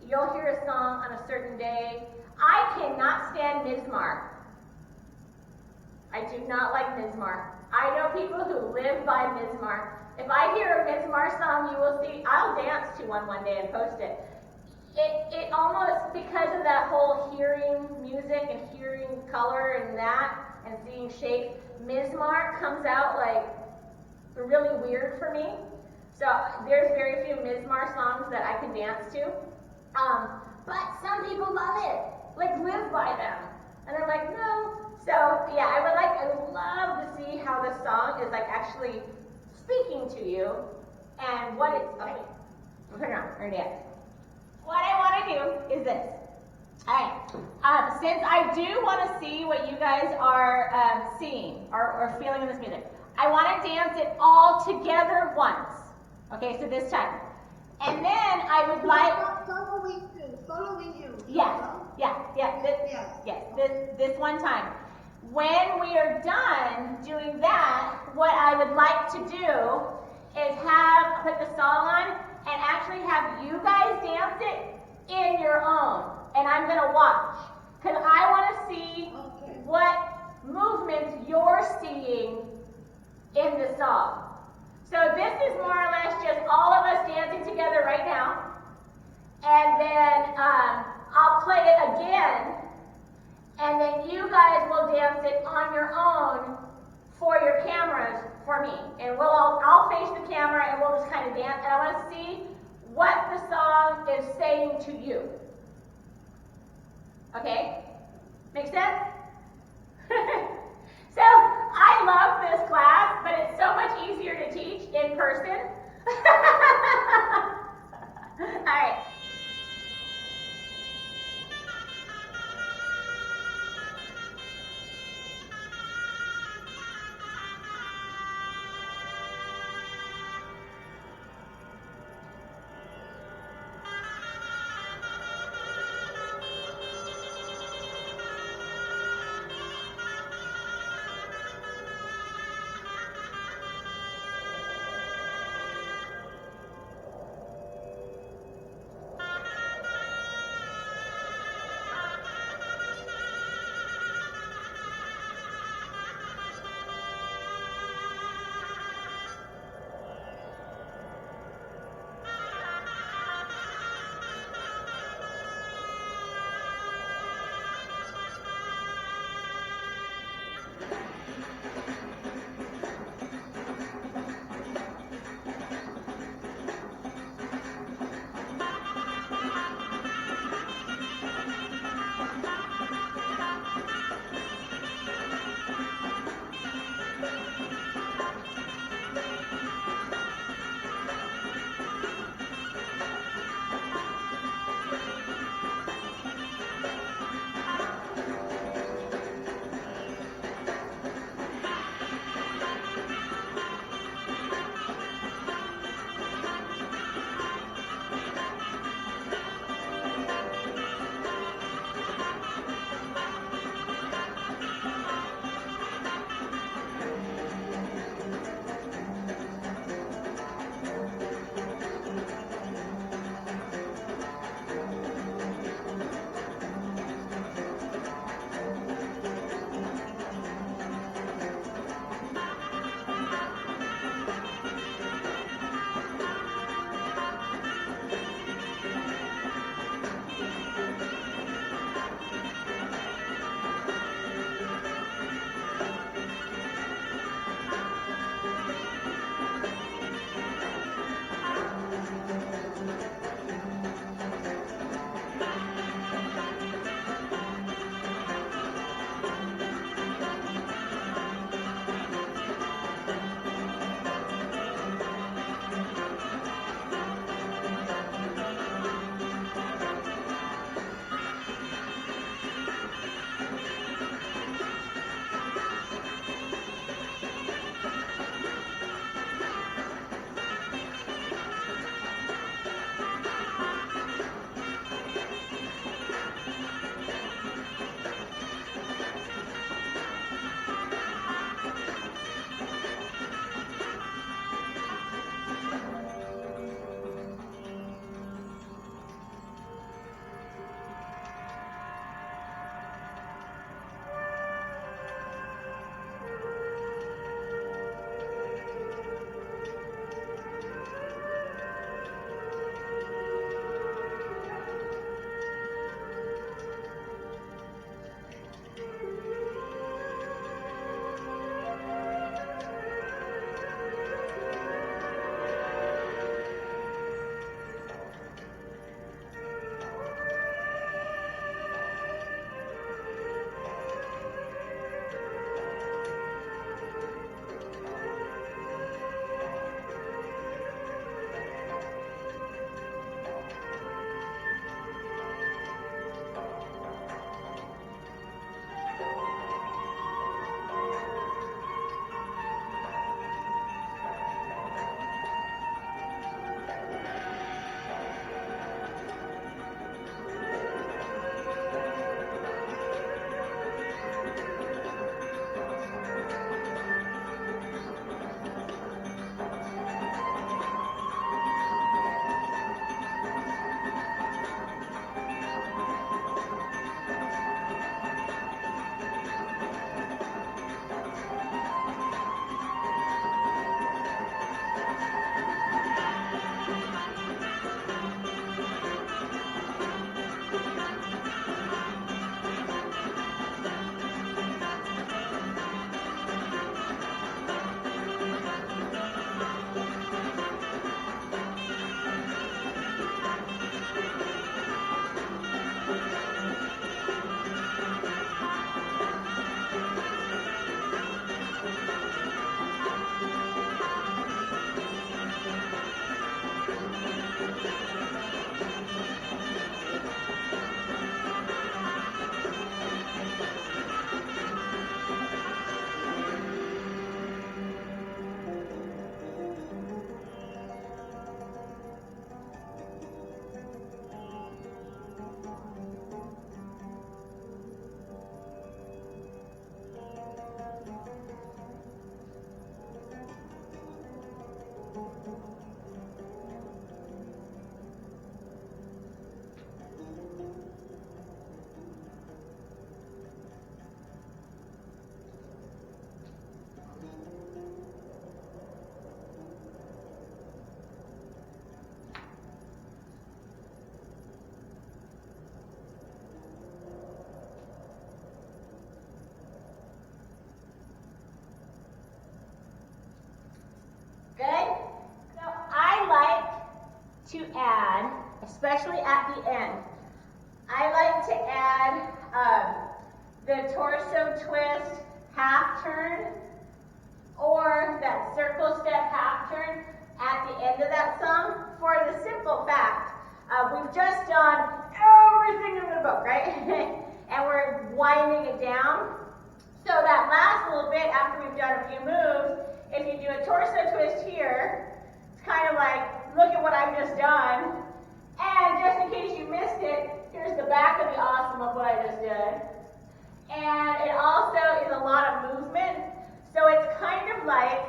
You'll hear a song on a certain day. I cannot stand Mizmar. I do not like Mizmar. I know people who live by Mizmar. If I hear a Mizmar song, you will see, I'll dance to one day and post it. It almost, because of that whole hearing music and hearing color and that, and seeing shape, Mizmar comes out like really weird for me. So there's very few Mizmar songs that I can dance to. But some people love it, like live by them. And I'm like, no. So yeah, I would love to see how the song is like actually speaking to you and what it's, okay, put it on, or dance. What I want to do is this. Alright, since I do want to see what you guys are seeing or feeling in this music, I want to dance it all together once. Okay, so this time. And then I would like... Following you. Yes, this one time. When we are done doing that, what I would like to do is put the song on and actually have you guys dance it in your own. And I'm going to watch. Because I want to see what movements you're seeing in the song. So this is more or less just all of us dancing together right now. And then I'll play it again. And then you guys will dance it on your own for your cameras for me. And I'll face the camera and we'll just kind of dance. And I want to see what the song is saying to you. Okay? Make sense? So, I love this class, but it's so much easier to teach in person. All right. to add, especially at the end. I like to add the torso twist half turn or that circle step half turn at the end of that song for the simple fact we've just done everything in the book, right? And we're winding it down. So that last little bit after we've done a few moves, if you do a torso twist here, it's kind of like, look at what I've just done. And just in case you missed it, here's the back of the awesome of what I just did. And it also is a lot of movement. So it's kind of like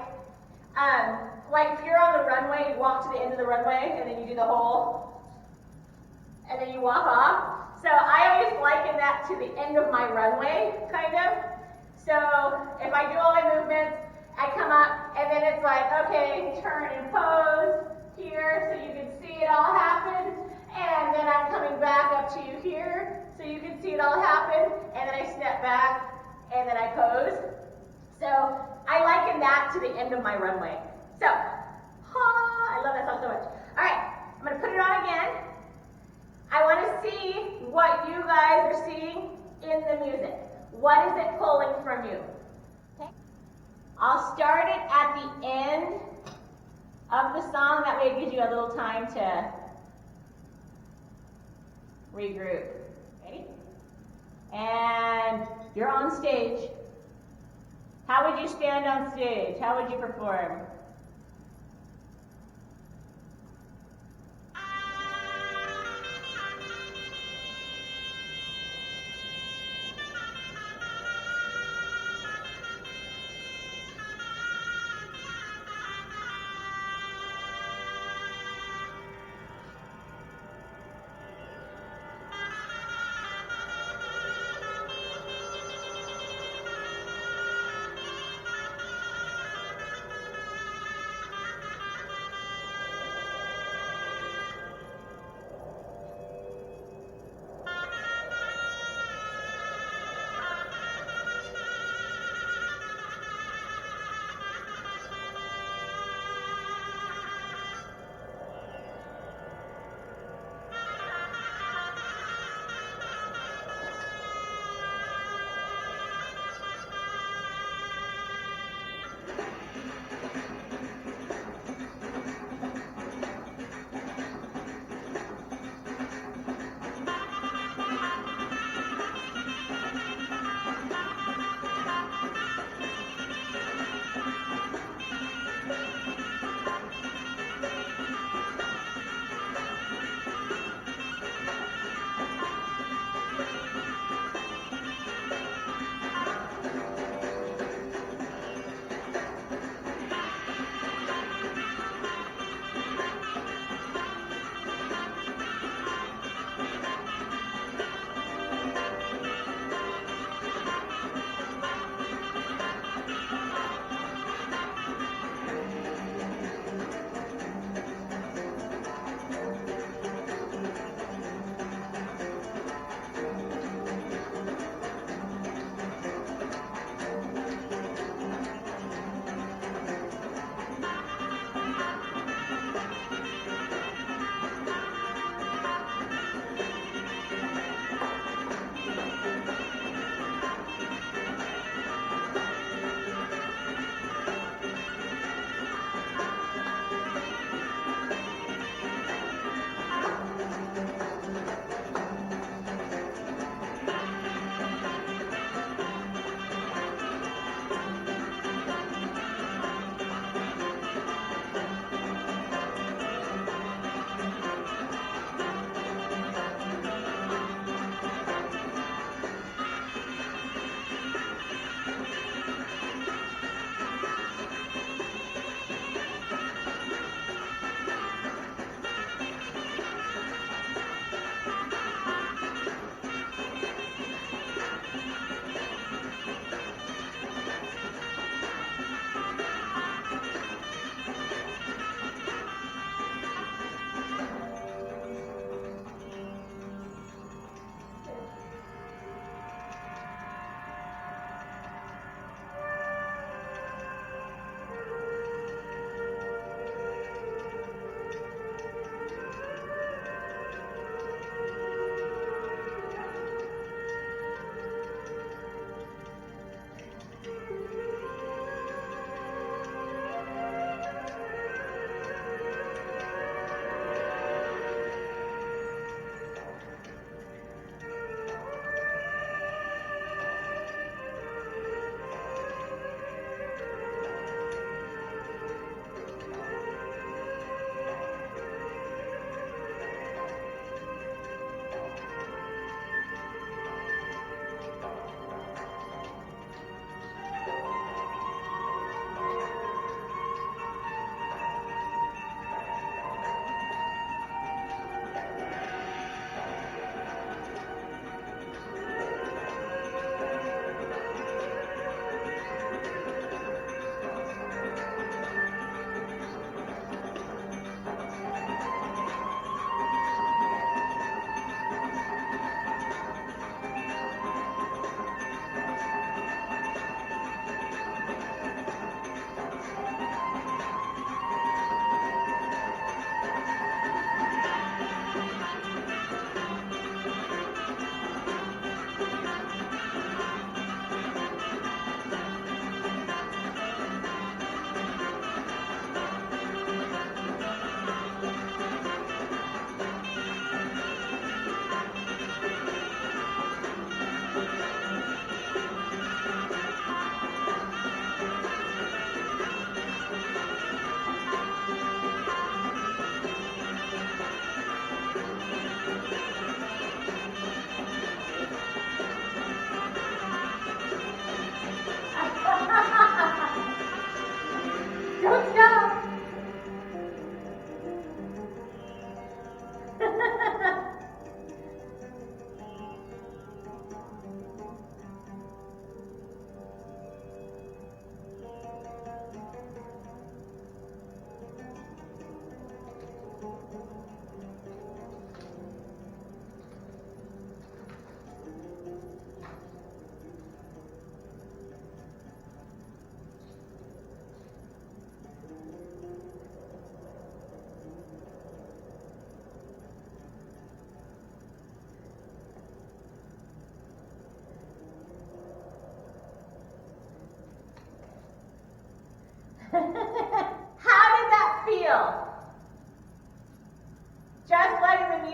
if you're on the runway, you walk to the end of the runway, and then you do the whole, and then you walk off. So I always liken that to the end of my runway, kind of. So if I do all my movements, I come up, and then it's like, okay, turn and pose here, so you can see it all happen. And then I'm coming back up to you here, so you can see it all happen. And then I step back, and then I pose. So I liken that to the end of my runway. So, I love that song so much. All right, I'm going to put it on again. I want to see what you guys are seeing in the music. What is it pulling from you? Okay. I'll start it at the end of the song. That way it gives you a little time to regroup. Ready? And you're on stage. How would you stand on stage? How would you perform?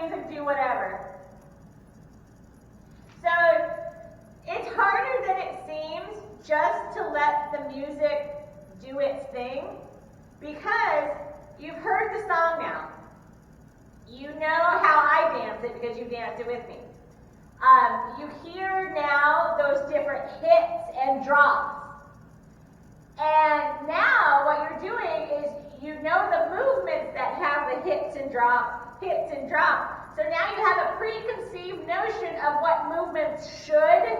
music do whatever. So it's harder than it seems just to let the music do its thing, because you've heard the song now. You know how I dance it because you danced it with me. You hear now those different hits and drops. And now what you're doing is you know the movements that have the hits and drop. So now you have a preconceived notion of what movements should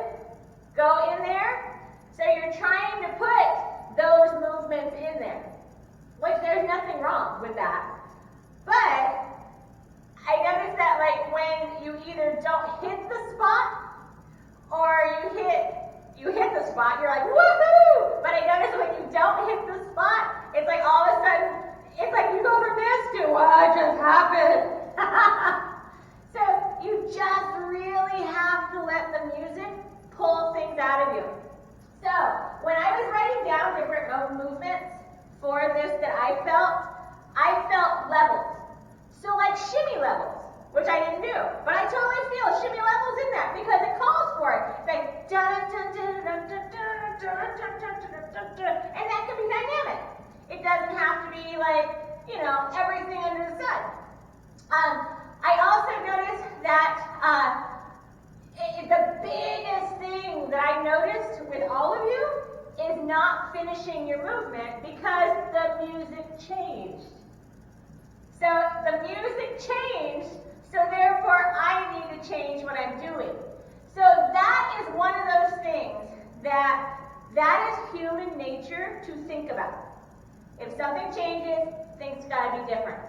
go in there. So you're trying to put those movements in there, which there's nothing wrong with that. But I noticed that like when you either don't hit the spot or you hit the spot, you're like, woohoo! But I noticed when you don't hit the spot, it's like all of a sudden, it's like you go from this to what just happened. So you just really have to let the music pull things out of you. So when I was writing down different movements for this that I felt levels. So like shimmy levels, which I didn't do, but I totally feel shimmy levels in that because it calls for it. It's like dun dun dun dun dun dun dun dun dun dun, and that can be dynamic. It doesn't have to be like, everything under the sun. I also noticed that the biggest thing that I noticed with all of you is not finishing your movement because the music changed. So the music changed, so therefore I need to change what I'm doing. So that is one of those things that is human nature to think about. If something changes, things gotta be different.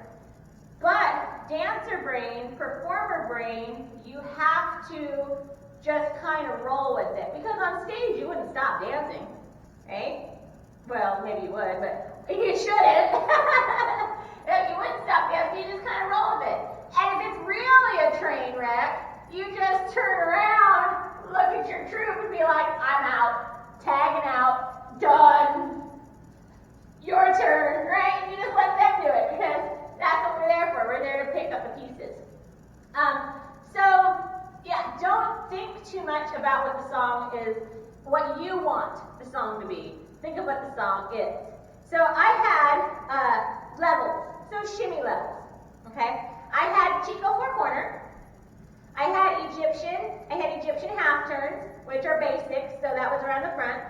But dancer brain, performer brain, you have to just kind of roll with it. Because on stage you wouldn't stop dancing, right? Well, maybe you would, but you shouldn't. You wouldn't stop dancing, you just kind of roll with it. And if it's really a train wreck, you just turn around, look at your troupe and be like, I'm out, tagging out, done. Your turn, right? And you just let them do it because that's what we're there for. We're there to pick up the pieces. Don't think too much about what the song is, what you want the song to be. Think of what the song is. So I had levels, so shimmy levels, okay? I had Chico four corner. I had Egyptian half turns, which are basics, so that was around the front.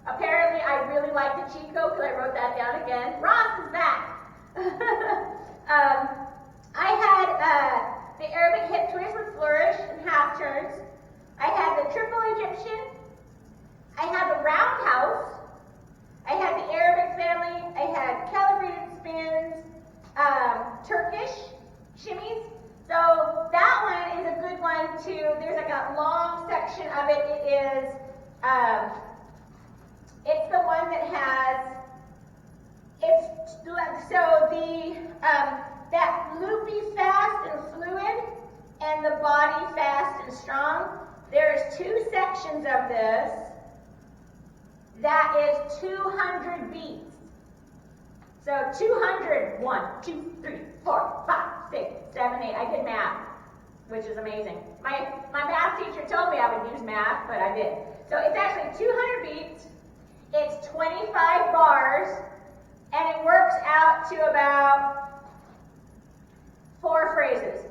Apparently I really liked the Chico because I wrote that down again. Ross is back. I had the Arabic hip twist with flourish and half turns. I had the triple Egyptian. I had the roundhouse. I had the Arabic family. I had calibrated spins, Turkish shimmies. So that one is a good one too. There's like a long section of it. It is, it's the one that has, that loopy fast and fluid and the body fast and strong. There's two sections of this that is 200 beats. So 200, 1, 2, 3, 4, 5, 6, 7, 8. I did math, which is amazing. My math teacher told me I would use math, but I did. So it's actually 200 beats. It's 25 bars, and it works out to about 4 phrases.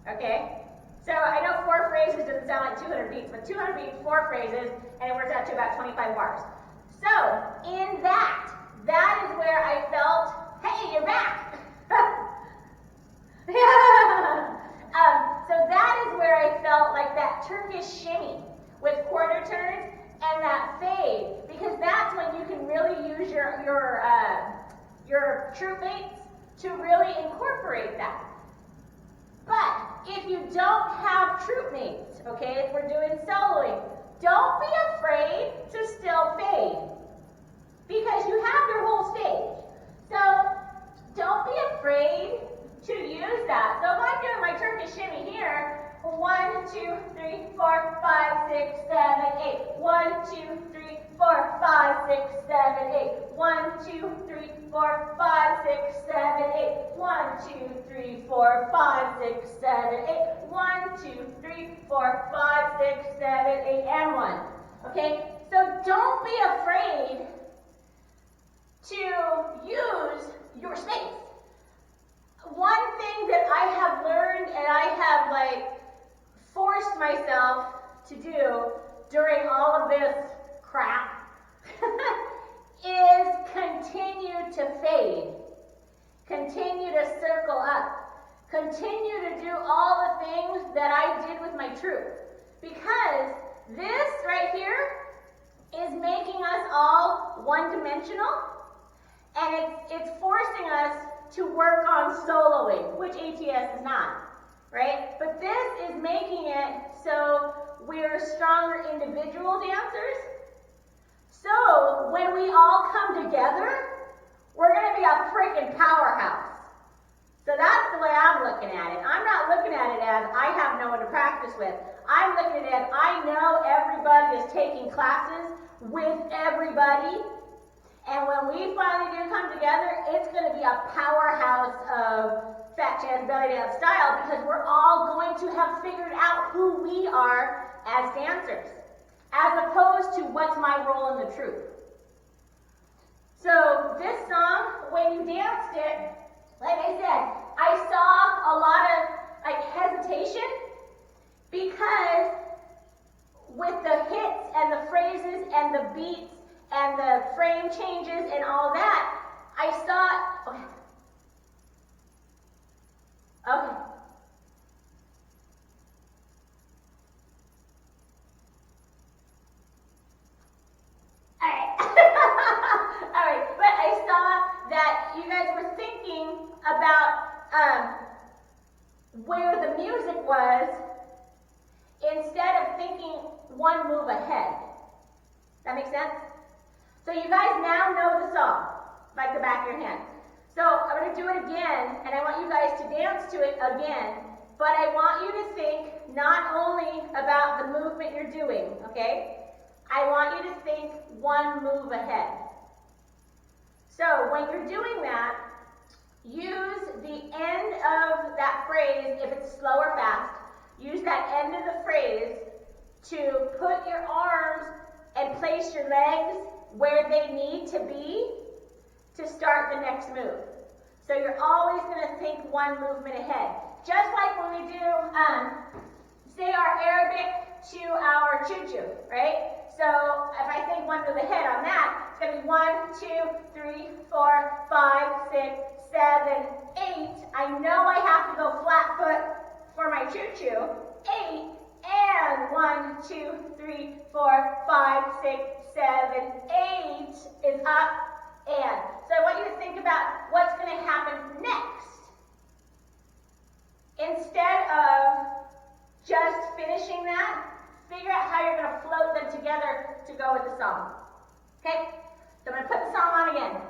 Okay? So I know 4 phrases doesn't sound like 200 beats, but 200 beats, 4 phrases, and it works out to about 25 bars. So in that is where I felt, hey, you're back. So that is where I felt like that Turkish shimmy with quarter turns and that fade, because that's when you can really use your troop mates to really incorporate that. But if you don't have troop mates, okay, if we're doing soloing, don't be afraid to still fade, because you have your whole stage. So don't be afraid to use that. So if I'm doing my Turkish shimmy here, 1, 2, 3, 4, 5, 6, 7, 8. 1, 2, 3, 4, 5, 6, 7, 8. 1, 2, 3, 4, 5, 6, 7, 8. 1, 2, 3, 4, 5, 6, 7, 8. 1, 2, 3, 4, 5, 6, 7, 8, and 1. Okay? So don't be afraid to use your space. One thing that I have learned and I have forced myself to do during all of this crap is continue to fade. Continue to circle up. Continue to do all the things that I did with my truth. Because this right here is making us all one-dimensional, and it's forcing us to work on soloing, which ATS is not, right? But this is making it so we're stronger individual dancers. So when we all come together, we're going to be a freaking powerhouse. So that's the way I'm looking at it. I'm not looking at it as I have no one to practice with. I'm looking at it as I know everybody is taking classes with everybody. And when we finally do come together, it's going to be a powerhouse of Fat Jazz Belly Dance style, because we're all going to have figured out who we are as dancers, as opposed to what's my role in the troupe. So this song, when you danced it, like I said, I saw a lot of hesitation, because with the hits and the phrases and the beats and the frame changes and all that, I saw, okay. Alright, but I saw that you guys were thinking about where the music was instead of thinking one move ahead. That makes sense? So you guys now know the song, like the back of your hand. So I'm going to do it again, and I want you guys to dance to it again, but I want you to think not only about the movement you're doing, okay? I want you to think one move ahead. So when you're doing that, use the end of that phrase, if it's slow or fast, use that end of the phrase to put your arms and place your legs where they need to be to start the next move. So you're always going to think one movement ahead. Just like when we do, say our Arabic to our choo-choo, right? So if I think one move ahead on that, it's going to be 1, 2, 3, 4, 5, 6, 7, 8. I know I have to go flat foot for my choo-choo. 8, and 1, 2, 3, 4, 5, 6, 7, 8 is up, and. So I want you to think about what's going to happen next. Instead of just finishing that, figure out how you're going to float them together to go with the song. Okay? So I'm going to put the song on again.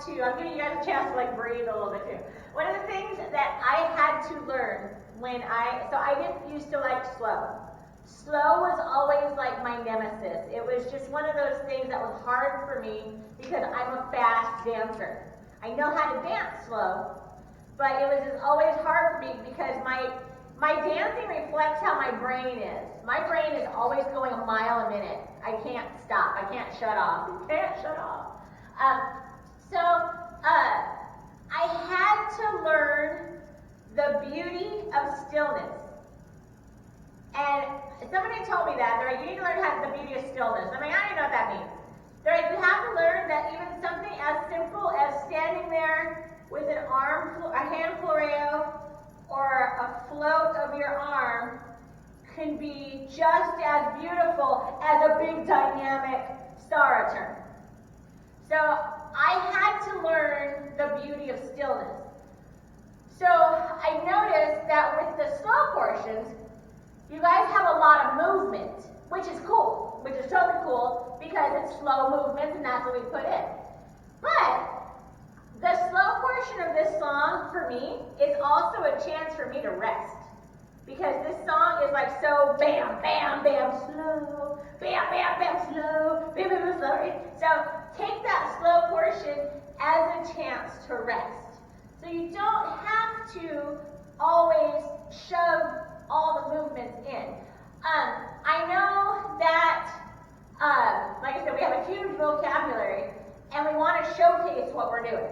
I'm giving you guys a chance to like breathe a little bit too. One of the things that I had to learn so I didn't used to like slow. Slow was always like my nemesis. It was just one of those things that was hard for me because I'm a fast dancer. I know how to dance slow, but it was just always hard for me because my dancing reflects how my brain is. My brain is always going a mile a minute. I can't stop. I can't shut off. So I had to learn the beauty of stillness. And somebody told me that. They're like, you need to learn the beauty of stillness. I'm like, I don't know what that means. They're like, you have to learn that even something as simple as standing there with a hand floreo, or a float of your arm can be just as beautiful as a big dynamic star return. So I had to learn the beauty of stillness. So I noticed that with the slow portions, you guys have a lot of movement, which is cool, which is totally cool because it's slow movements and that's what we put in. But the slow portion of this song for me is also a chance for me to rest. Because this song is like so bam, bam, bam, slow, bam, bam, bam, slow, bam, bam, bam, slow. So take that slow portion as a chance to rest. So you don't have to always shove all the movements in. I know that, like I said, we have a huge vocabulary and we want to showcase what we're doing.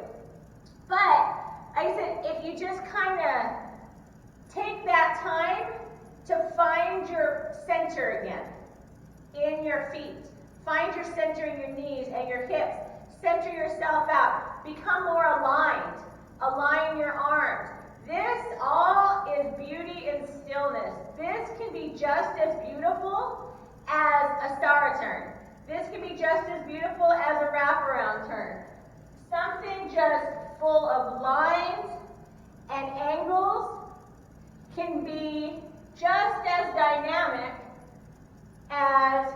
But, like I said, if you just kind of take that time to find your center again in your feet, find your center in your knees and your hips, center yourself out, become more aligned, align your arms. This all is beauty and stillness. This can be just as beautiful as a star turn. This can be just as beautiful as a wraparound turn. Something just full of lines and angles can be just as dynamic as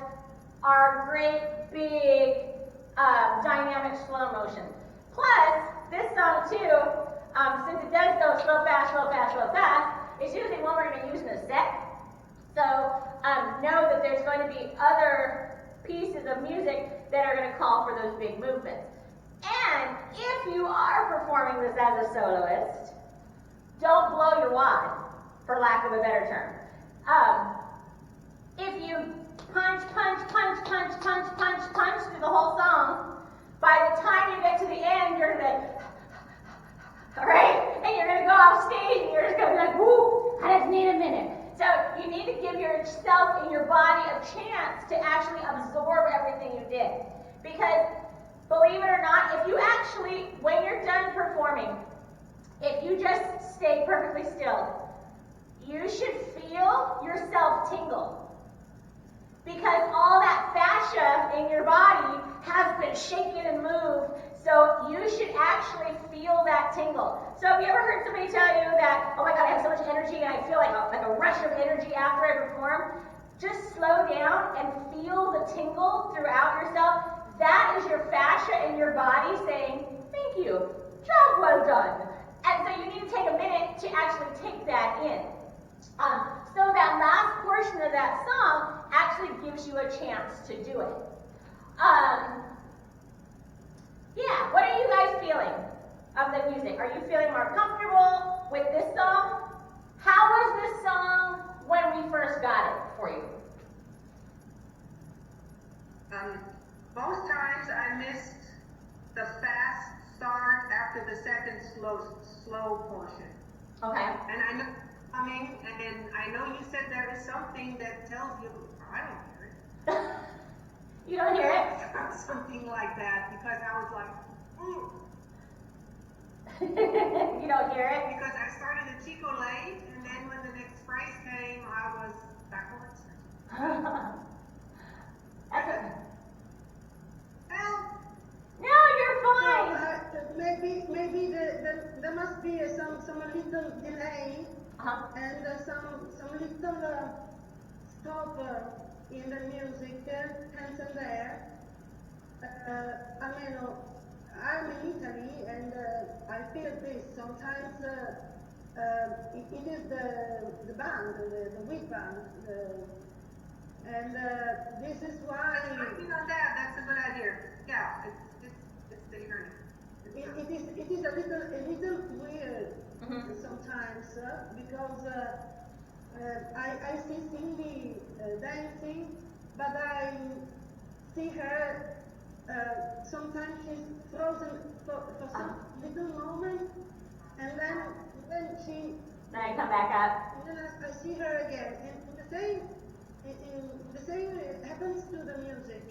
our great big dynamic slow motion. Plus, this song too, since it does go slow, fast, slow, fast, slow, fast, it's usually one we're going to use in a set. So know that there's going to be other pieces of music that are going to call for those big movements. And if you are performing this as a soloist, don't blow your wad, for lack of a better term. If you punch, punch, punch, punch, punch, punch, punch through the whole song, by the time you get to the end, you're going to, all right? And you're going to go off stage and you're just going to be like, whoo, I just need a minute. So you need to give yourself and your body a chance to actually absorb everything you did. Because believe it or not, if you actually, when you're done performing, if you just stay perfectly still, you should feel yourself tingle. Because all that fascia in your body has been shaken and moved, so you should actually feel that tingle. So have you ever heard somebody tell you that, oh my God, I have so much energy and I feel like a rush of energy after I perform? Just slow down and feel the tingle throughout yourself. That is your fascia in your body saying, thank you, job well done. And so you need to take a minute to actually take that in. So that last portion of that song actually gives you a chance to do it. Yeah, what are you guys feeling of the music? Are you feeling more comfortable with this song? How was this song when we first got it for you? Most times I missed the fast start after the second slow portion. Okay. And I know coming, and I know you said there is something that tells you, I don't hear it. You don't hear it? Something like that, because I was like, You don't hear it? Because I started at Chico late, and then when the next price came, I was backwards. Well, No, you're fine. Maybe there must be some little delay and some little stop in the music, hands and there. I mean, Italy, and I feel this. Sometimes it is the band, the weak band, and this is why. Working on that. That's a good idea. Yeah, it's the hearing. It is a little weird sometimes because I see Cindy dancing, but I see her sometimes she's frozen for some little moment, and then she. Then I come back up. And then I see her again, and the same happens to the music.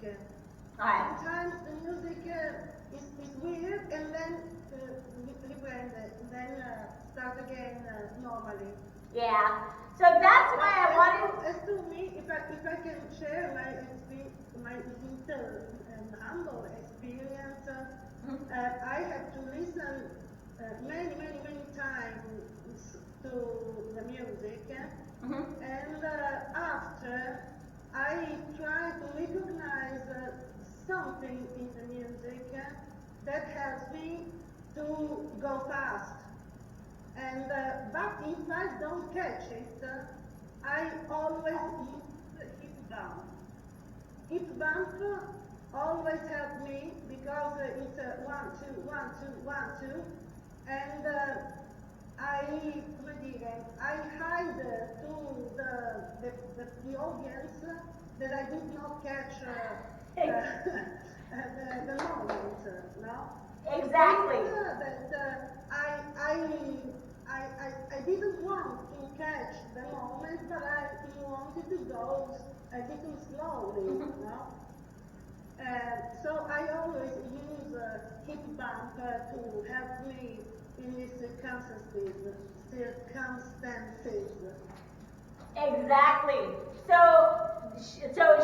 Alright. Sometimes the music is weird, and then riprende, and then start again normally. Yeah. So that's why I wanted. As to me, if I can share my little and humble experience, I have to listen many times to the music, and after I try to recognize something in the music that helps me to go fast. And but if I don't catch it, I always use the hip bump. Hip bump always helps me because it's 1, 2, 1, 2, 1, 2, and I hide to the audience that I did not catch the moment, no? Exactly. I didn't want to catch the moment, but I wanted to go a little slowly, no? So I always use hip bump to help me in these circumstances. Exactly. So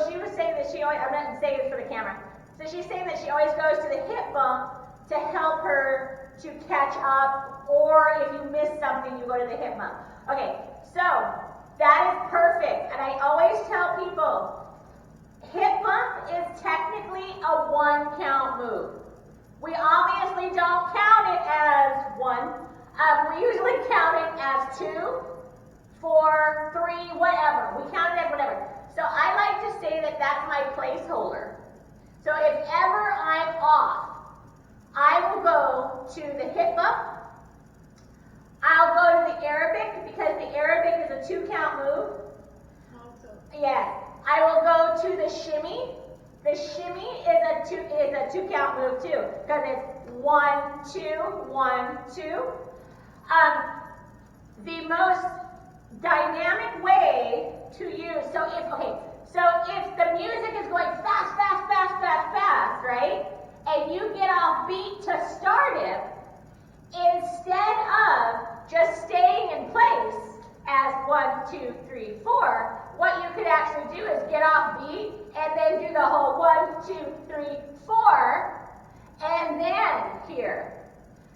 she was saying that she always, I'm not saying this for the camera. So she's saying that she always goes to the hip bump to help her to catch up, or if you miss something, you go to the hip bump. Okay, so that is perfect. And I always tell people, hip bump is technically a 1 count move. We obviously don't count it as 1. We usually count it as 2, 4, 3, whatever. We count it as whatever. So I like to say that that's my placeholder. So if ever I'm off, I will go to the hip bump. I'll go to the Arabic because the Arabic is a 2 count move. Also. Yes. I will go to the shimmy. The shimmy is a 2 count move too because it's 1, 2, 1, 2. The most dynamic way to use, so if the music is going fast, right? And you get off beat to start it, instead of just staying in place as 1, 2, 3, 4, what you could actually do is get off beat and then do the whole 1, 2, 3, 4, and then here.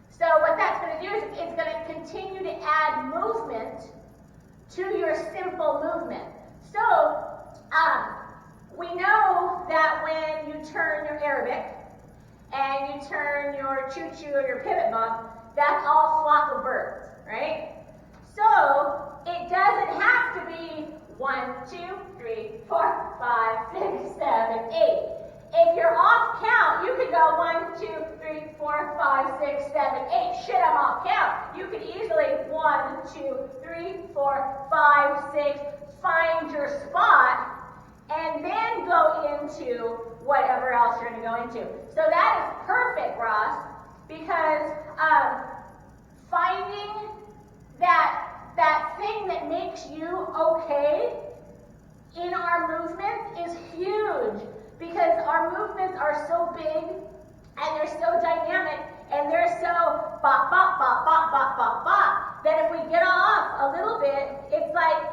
So what that's going to do is it's going to continue to add movement to your simple movement. So we know that when you turn your Arabic and you turn your choo-choo or your pivot bump, that's all flock of birds, right? So it doesn't have to be 1, 2, 3, 4, 5, 6, 7, 8. If you're off count, you could go 1, 2, 3, 4, 5, 6, 7, 8. Shit, I'm off count. You could easily 1, 2, 3, 4, 5, 6, find your spot, and then go into whatever else you're going to go into. So that is perfect, Ross, because finding that thing that makes you okay in our movement is huge, because our movements are so big and they're so dynamic and they're so bop, bop, bop, bop, bop, bop, bop, that if we get off a little bit, it's like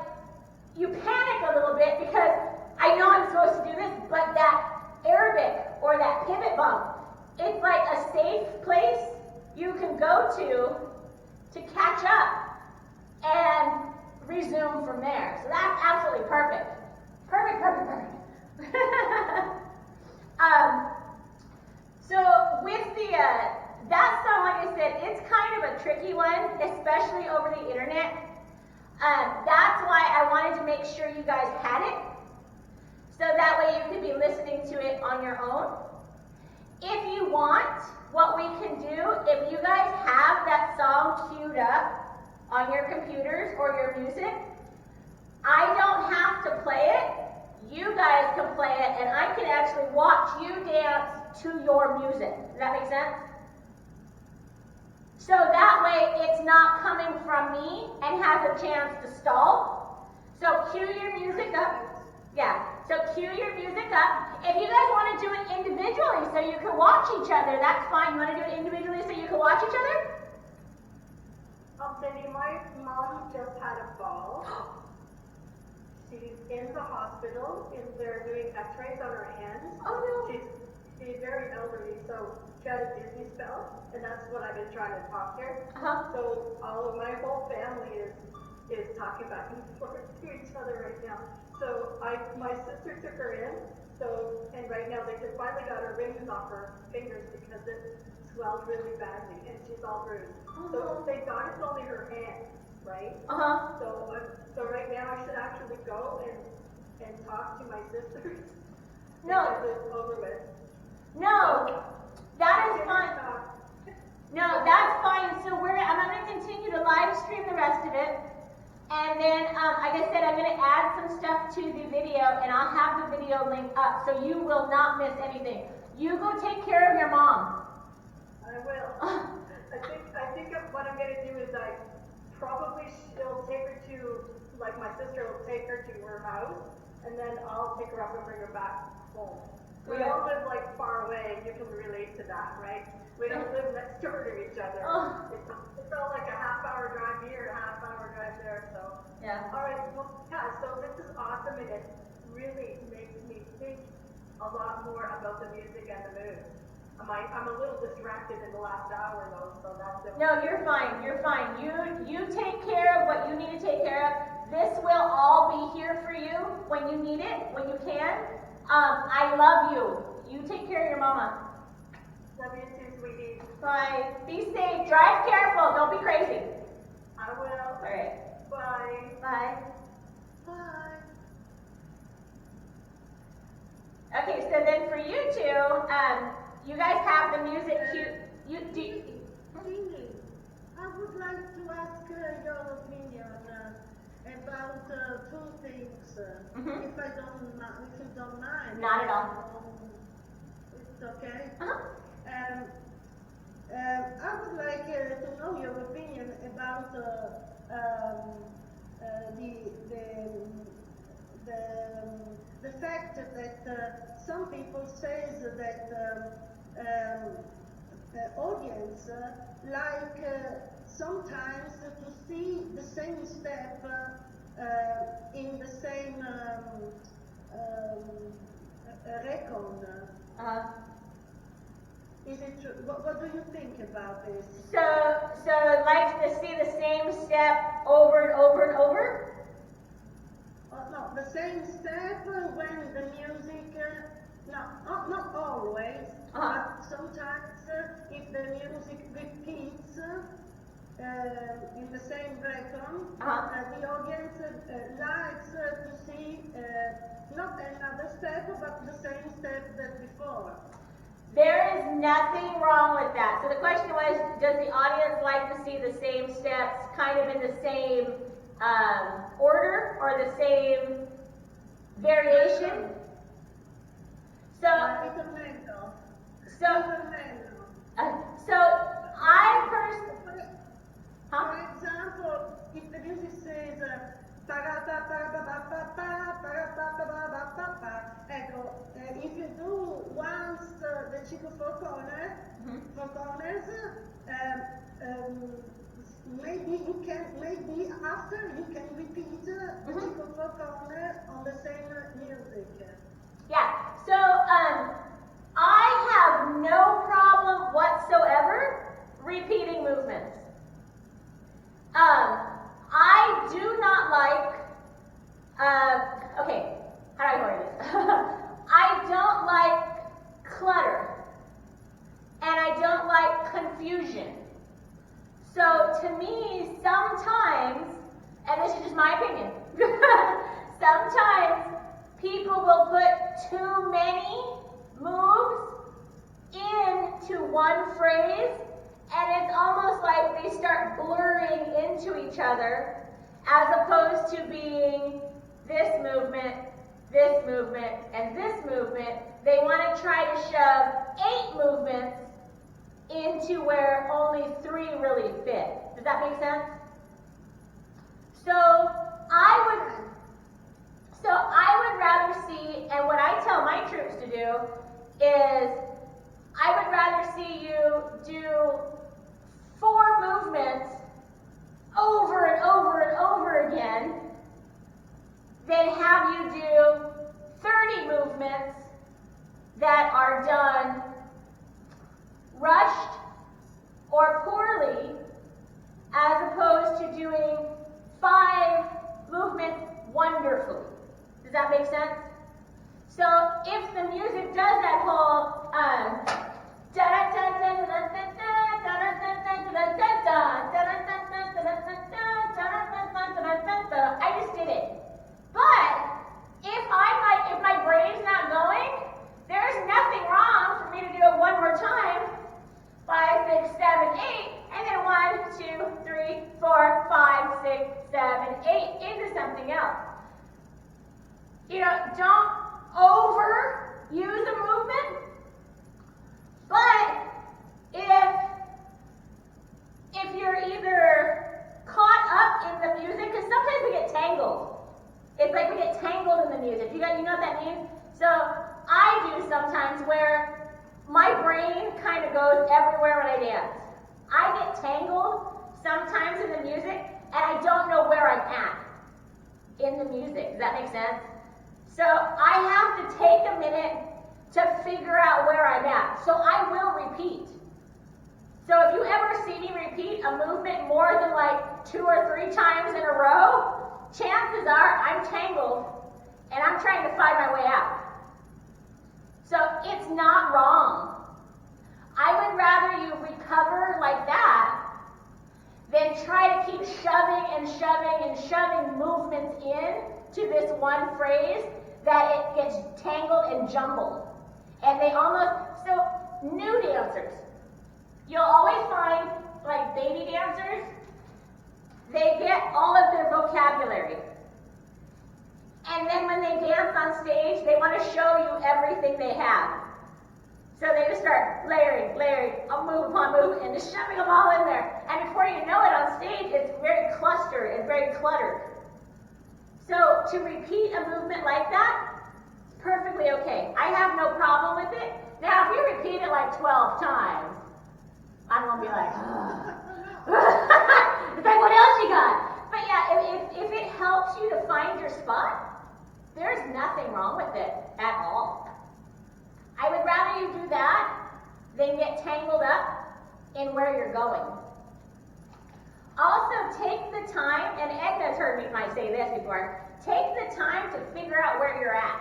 you panic a little bit because I know I'm supposed to do this, but that Arabic or that pivot bump, it's like a safe place you can go to catch up and resume from there. So that's absolutely perfect. Perfect. So with the, we can do, if you guys have that song queued up on your computers or your music, I don't have to play it. You guys can play it, and I can actually watch you dance to your music. Does that make sense? So that way it's not coming from me and has a chance to stall. So cue your music up. Yeah, so cue your music up. If you guys want to do it individually so you can watch each other, that's fine. You want to do it individually so you can watch each other? Cindy, my mom just had a fall. She's in the hospital, and they're doing x-rays on her hands. Oh no. She's very elderly, so she had a dizzy spell, and that's what I've been trying to talk to her. So my whole family is talking back and forth to each other right now. So my sister took her in, and right now they just finally got her rings off her fingers because it swelled really badly, and she's all bruised. So thank God it's only her hand, right? So right now I should actually go and talk to my sister. No. Because it's over with. No, that is fine. No, that's fine. So I'm going to continue to live stream the rest of it. And then, like I said, I'm going to add some stuff to the video, and I'll have the video link up, so you will not miss anything. You go take care of your mom. I will. I think what I'm going to do is she'll take her to, like my sister will take her to her house, and then I'll pick her up and bring her back home. We all live like far away, and you can relate to that, right? We don't live next door to each other. It's all like a half-hour drive here, a half-hour drive there, so. Yeah. All right, well, yeah, so this is awesome, and it really makes me think a lot more about the music and the mood. I'm a little distracted in the last hour, though, so that's it. No, you're fine. You're fine. You take care of what you need to take care of. This will all be here for you when you need it, when you can. I love you. You take care of your mama. Love you too, sweetie. Bye. Be safe. Drive careful. Don't be crazy. I will. All right. Bye. Bye. Bye. Okay, so then for you two, you guys have the music cue. Cindy, I would like to ask your opinion about two things, if you don't mind. Not at all. It's okay. Uh-huh. I would like to know your opinion about the fact that some people say that the audience like sometimes to see the same step in the same record. Is it true? What do you think about this? So like to see the same step over and over and over? No, the same step when the music, not always, but sometimes if the music repeats in the same record, the audience likes to see not another step, but the same step that before. There is nothing wrong with that. So the question was, does the audience like to see the same steps kind of in the same order or the same variation? So I personally, for example, if the music says if you do once the Chico Four Corners, maybe after you can repeat the Chico Four Corners on the same music. yeah. So I have no problem whatsoever repeating movements. I do not like. Okay, how do I word this? I don't like clutter, and I don't like confusion. So to me, sometimes, and this is just my opinion, sometimes people will put too many moves into one phrase opposed to being this movement, and this movement, they want to try to shove 8 movements into where only 3 really fit. Does that make sense? So I would rather see, and what I tell my troops to do is, I would rather see you do 4 movements over and over and over again than have you do 30 movements that are done rushed or poorly, as opposed to doing 5 movements wonderfully. Does that make sense? So if the music does that whole I just did it. But if my brain's not going, there's nothing wrong for me to do it one more time. 5, 6, 7, 8, and then 1, 2, 3, 4, 5, 6, 7, 8 into something else. Don't overuse a movement, but if you're either caught up in the music, because sometimes we get tangled. It's like we get tangled in the music. You know what that means? So I do sometimes where my brain kind of goes everywhere when I dance. I get tangled sometimes in the music, and I don't know where I'm at in the music. Does that make sense? So I have to take a minute to figure out where I'm at. So I will repeat. So if you ever see me repeat a movement more than like 2 or 3 times in a row, chances are I'm tangled and I'm trying to find my way out. So it's not wrong. I would rather you recover like that than try to keep shoving and shoving and shoving movements in to this one phrase that it gets tangled and jumbled. And they almost, so new dancers, you'll always find, like baby dancers, they get all of their vocabulary. And then when they dance on stage, they want to show you everything they have. So they just start layering, move upon move, and just shoving them all in there. And before you know it on stage, it's very clustered and very cluttered. So to repeat a movement like that, it's perfectly okay. I have no problem with it. Now, if you repeat it like 12 times, I'm going to be like, it's like, what else you got? But yeah, if it helps you to find your spot, there's nothing wrong with it at all. I would rather you do that than get tangled up in where you're going. Also, take the time, and Edna's heard me might say this before, take the time to figure out where you're at.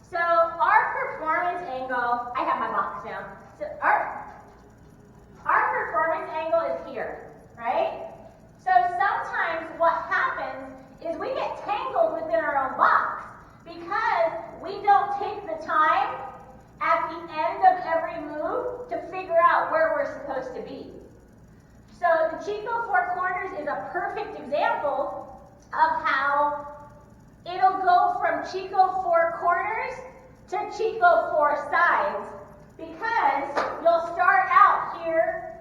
So our performance angle, I have my box now. So our performance angle is here, right? So sometimes what happens is we get tangled within our own box because we don't take the time at the end of every move to figure out where we're supposed to be. So the Chico Four Corners is a perfect example of how it'll go from Chico Four Corners to Chico Four Sides, because you'll start out here,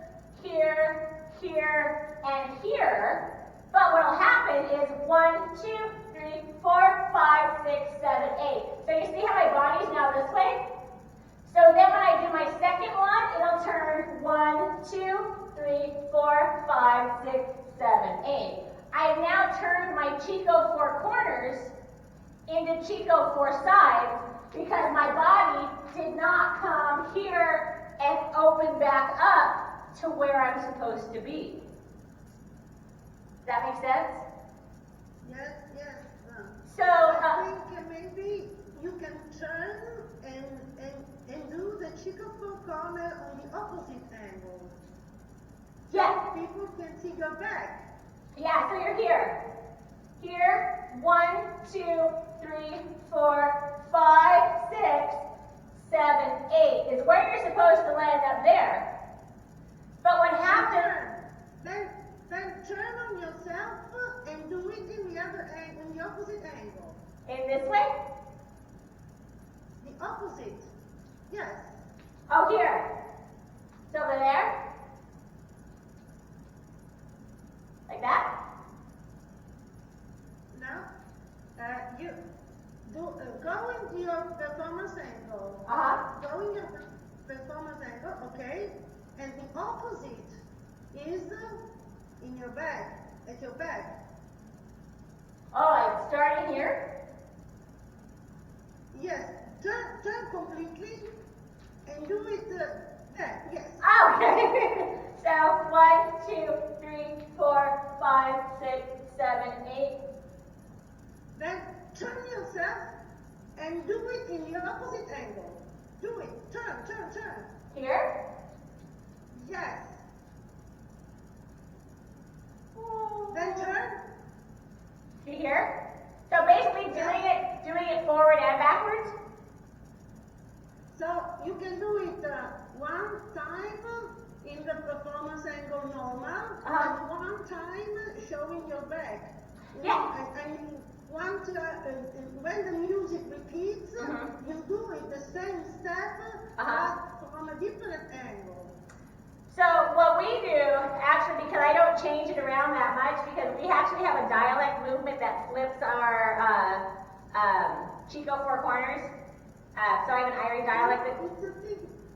here, here, and here, but what'll happen is 1, 2, 3, 4, 5, 6, 7, 8. So you see how my body's now this way? So then when I do my second one, it'll turn 1, 2, 3, 4, 5, 6, 7, 8. I've now turned my Chico Four Corners into Chico Four Sides because my body did not come here and open back up to where I'm supposed to be. Does that make sense? Yes. So, I think maybe you can turn and do the Chico Four Corner on the opposite angle. yes. People can see your back. Yeah, so you're here. Here, 1, 2, 3, 4, 5, 6, 7, 8 is where you're supposed to land up there. But what happens? Then turn on yourself and do it in the other angle. Oh, here. It's over there. Like that? Now, you go into your performance angle. Uh-huh. Go in your performance angle, okay? And the opposite is in your back, at your back. Oh, like starting here? Yes, turn completely and do it back, yes. Okay. So 1, 2, 3, 4, 5, 6, 7, 8. Then turn yourself and do it in the opposite angle. Do it, turn. Here? Yes. Then turn. Here? So basically doing it forward and backwards? So you can do it one time in the performance angle normal, and one time showing your back. Yeah. I mean, when the music repeats, you do it the same step, but from a different angle. So what we do, actually, because I don't change it around that much, because we actually have a dialect movement that flips our Chico Four Corners. So I have an Irie dialect that...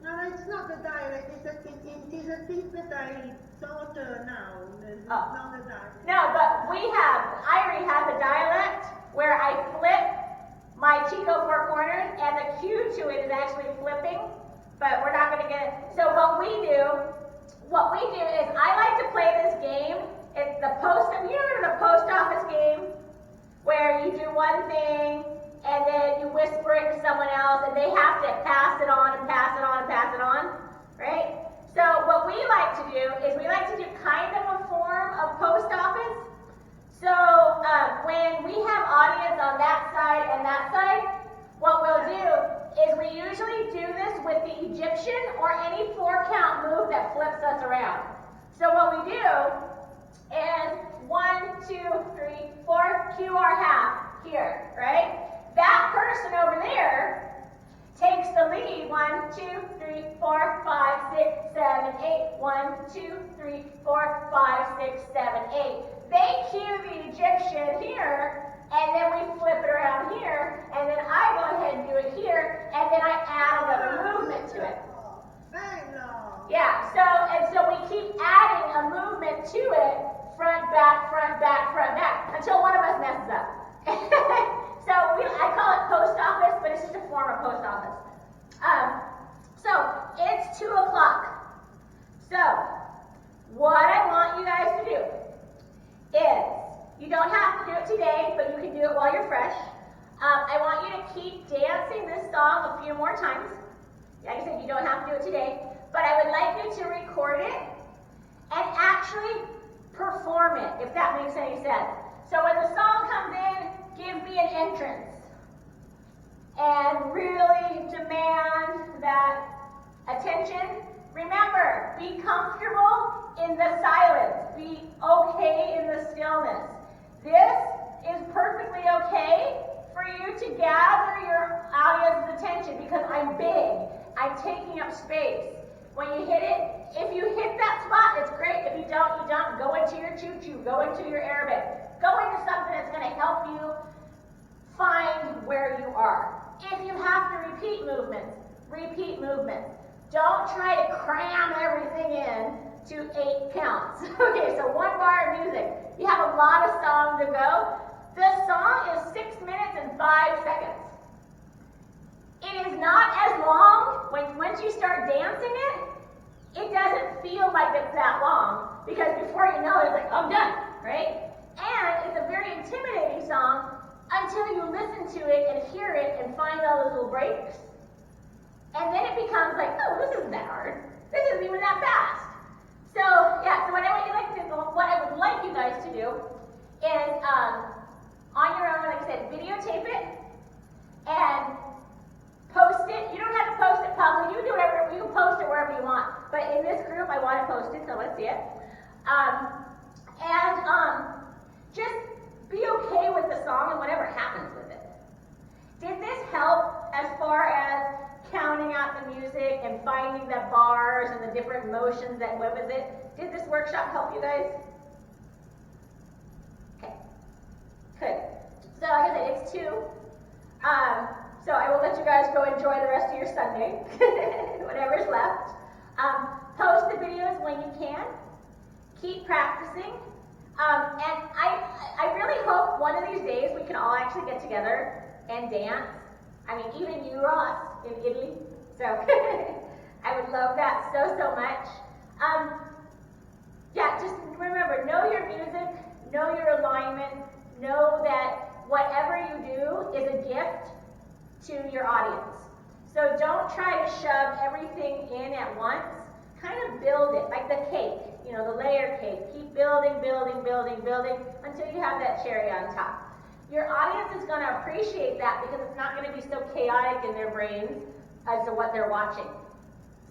No, it's not a dialect. It is a thing that I taught now. It's not a dialect. No, but Irie has a dialect where I flip my Chico Four Corners, and the cue to it is actually flipping, but we're not going to get it. So what we do is I like to play this game. It's the post office game where you do one thing and then you whisper it to someone else and they have to pass it on and pass it on and pass it on, right? So what we like to do is we like to do kind of a form of post office. So when we have audience on that side and that side, what we'll do is we usually do this with the Egyptian or any 4-count move that flips us around. So what we do is 1, 2, 3, 4, cue our half here, right? That person over there takes the lead. 1, 2, 3, 4, 5, 6, 7, 8. 1, 2, 3, 4, 5, 6, 7, 8. They cue the Egyptian here, and then we flip it around here, and then I go ahead and do it here, and then I add another movement to it. Yeah, so we keep adding a movement to it, front, back, until one of us messes up. So I call it post office, but it's just a form of post office. So it's 2 o'clock. So what I want you guys to do is, you don't have to do it today, but you can do it while you're fresh. I want you to keep dancing this song a few more times. Like I said, you don't have to do it today, but I would like you to record it and actually perform it, if that makes any sense. So when the song comes in, give me an entrance and really demand that attention. Remember, be comfortable in the silence. Be okay in the stillness. This is perfectly okay for you to gather your audience's attention because I'm big. I'm taking up space. When you hit it, if you hit that spot, it's great. If you don't, you don't. Go into your choo-choo. Go into your Arabic. Go into something that's going to help you find where you are. If you have to repeat movements, repeat movements. Don't try to cram everything in to 8 counts. Okay, so 1 bar of music. You have a lot of song to go. The song is 6 minutes and 5 seconds. It is not as long once you start dancing it. It doesn't feel like it's that long because before you know it, it's like, I'm done, right? And it's a very intimidating song until you listen to it and hear it and find all those little breaks. And then it becomes like, oh, this isn't that hard. This isn't even that fast. So yeah, so what I would like you guys to do is on your own, like I said, videotape it and post it. You don't have to post it publicly. You can do whatever. You can post it wherever you want. But in this group, I want it posted, so let's see it. Just be okay with the song and whatever happens with it. Did this help as far as counting out the music and finding the bars and the different motions that went with it. Did this workshop help you guys? Okay, good. So like I said, it's 2. So I will let you guys go enjoy the rest of your Sunday, whatever's left. Post the videos when you can. Keep practicing. And I really hope one of these days we can all actually get together and dance. I mean, even you, Ross, in Italy. So I would love that so much. Yeah, just remember, know your music, know your alignment, know that whatever you do is a gift to your audience. So don't try to shove everything in at once. Kind of build it, like the cake, the layer cake. Keep building until you have that cherry on top. Your audience is going to appreciate that because it's not going to be so chaotic in their brains as to what they're watching.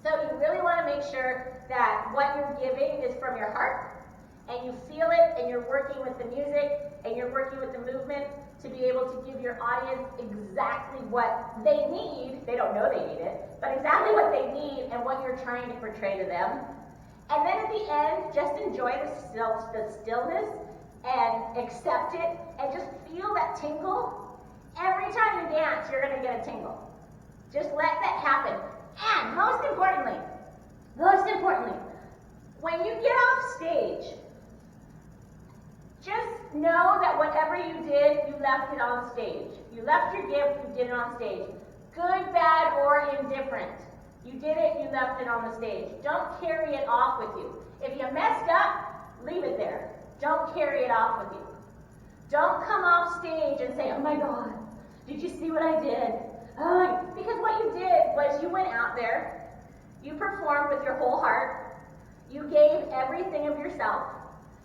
So you really want to make sure that what you're giving is from your heart, and you feel it, and you're working with the music, and you're working with the movement to be able to give your audience exactly what they need. They don't know they need it, but exactly what they need and what you're trying to portray to them. And then at the end, just enjoy the stillness and accept it, and just feel that tingle. Every time you dance, you're going to get a tingle. Just let that happen. And most importantly, when you get off stage, just know that whatever you did, you left it on stage. You left your gift, you did it on stage. Good, bad, or indifferent. You did it, you left it on the stage. Don't carry it off with you. If you messed up, leave it there. Don't carry it off with you. Don't come off stage and say, oh my God, did you see what I did? Oh, because what you did was you went out there, you performed with your whole heart, you gave everything of yourself,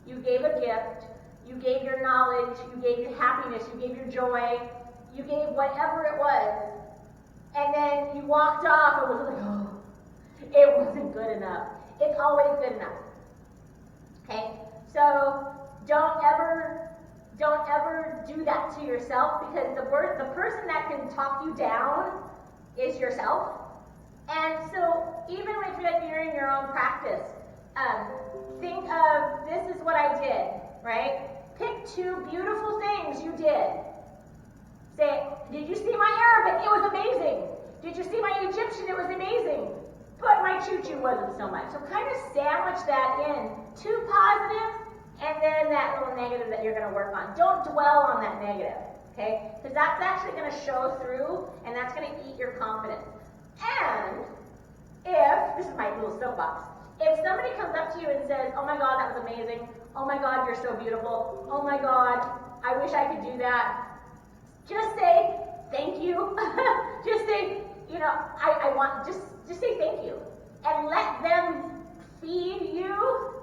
you gave a gift, you gave your knowledge, you gave your happiness, you gave your joy, you gave whatever it was, and then you walked off and was like, oh, it wasn't good enough. It's always good enough. Okay? So don't ever do that to yourself, because the person that can talk you down is yourself. And so even if you're in your own practice, think of, this is what I did, right? Pick 2 beautiful things you did. Say, did you see my Arabic? It was amazing. Did you see my Egyptian? It was amazing. But my choo-choo wasn't so much. So kind of sandwich that in. 2 positives, and then that little negative that you're going to work on. Don't dwell on that negative, okay? Because that's actually going to show through, and that's going to eat your confidence. And if, this is my little soapbox, if somebody comes up to you and says, oh my God, that was amazing. Oh my God, you're so beautiful. Oh my God, I wish I could do that. Just say, thank you. Just say, I want, just say thank you. And let them feed you.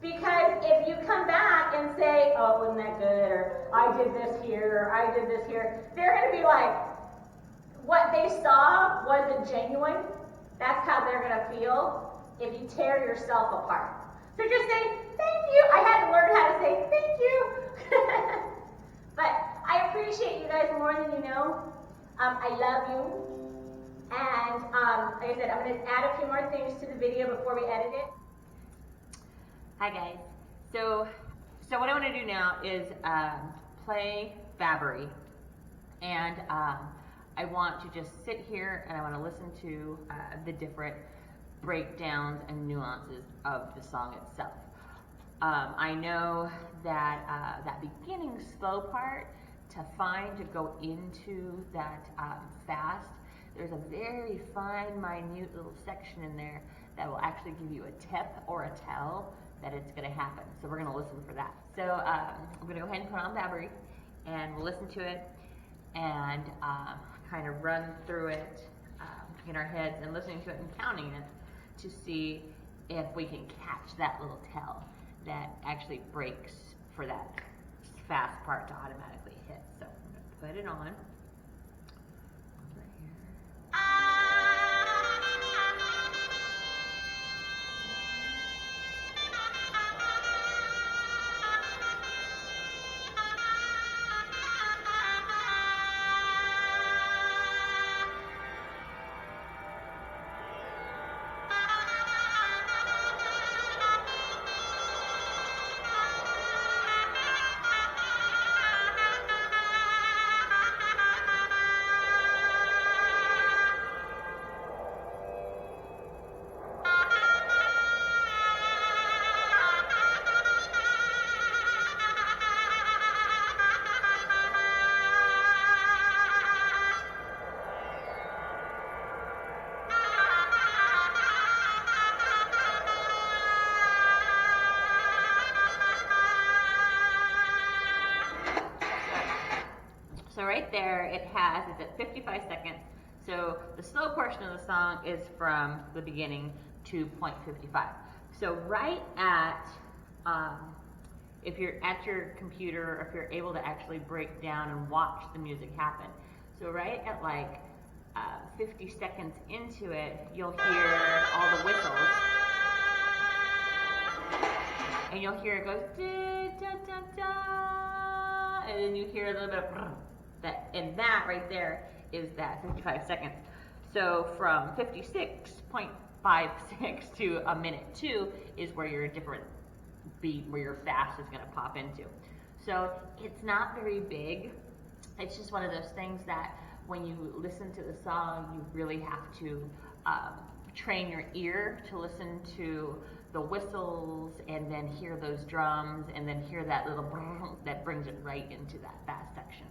Because if you come back and say, oh, wasn't that good, or I did this here, or I did this here, they're going to be like, what they saw wasn't genuine. That's how they're going to feel if you tear yourself apart. So just say, thank you. I had to learn how to say thank you. But I appreciate you guys more than you know. I love you. And like I said, I'm going to add a few more things to the video before we edit it. Hi guys. So what I want to do now is play Fabry, and I want to just sit here and I want to listen to the different breakdowns and nuances of the song itself. I know that that beginning slow part, to go into that fast, there's a very fine, minute little section in there that will actually give you a tip or a tell that it's going to happen. So we're going to listen for that. So I'm going to go ahead and put on Fabry, and we'll listen to it and kind of run through it in our heads and listening to it and counting it to see if we can catch that little tell that actually breaks for that fast part to automatically hit. So I'm going to put it on. right there, it's at 55 seconds. So the slow portion of the song is from the beginning to 0.55. So right at, if you're at your computer, or if you're able to actually break down and watch the music happen. So right at like 50 seconds into it, you'll hear all the whistles. And you'll hear it goes, da, da, da, da, and then you hear a little bit of that, and that right there is that 55 seconds. So from 56.56 to a minute 2 is where your different beat, where your fast is going to pop into. So it's not very big. It's just one of those things that when you listen to the song, you really have to train your ear to listen to the whistles, and then hear those drums, and then hear that little that brings it right into that fast section.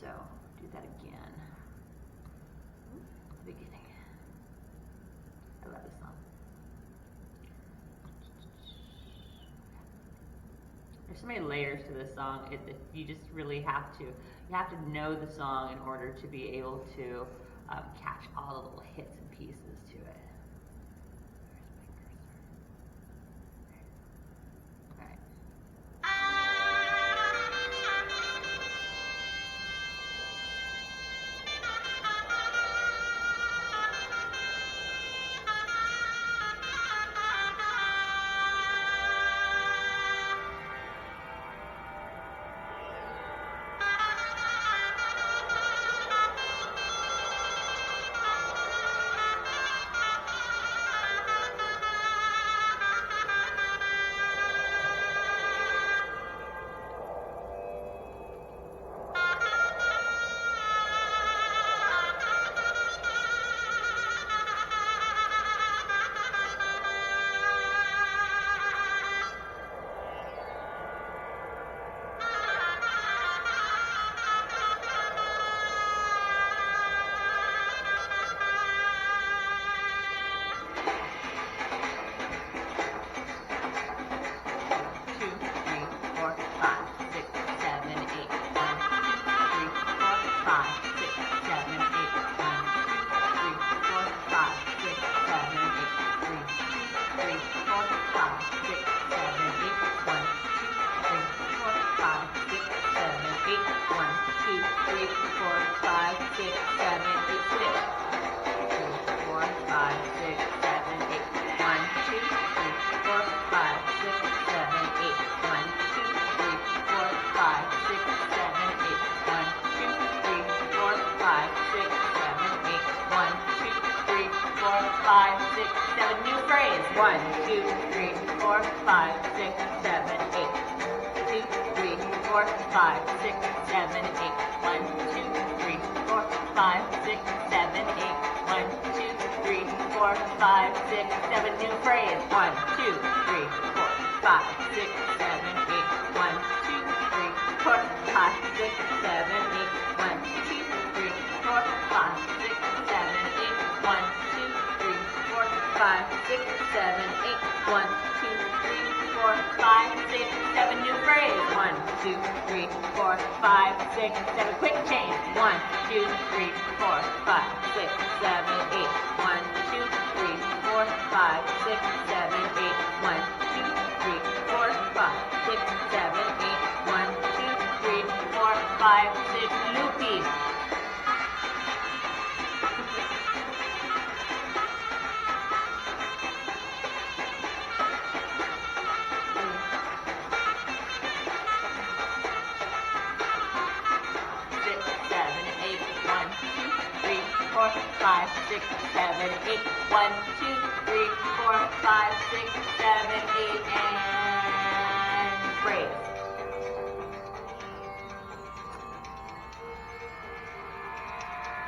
So do that again. Beginning. I love this song. There's so many layers to this song. You just really have to know the song in order to be able to catch all the little hits and pieces to it.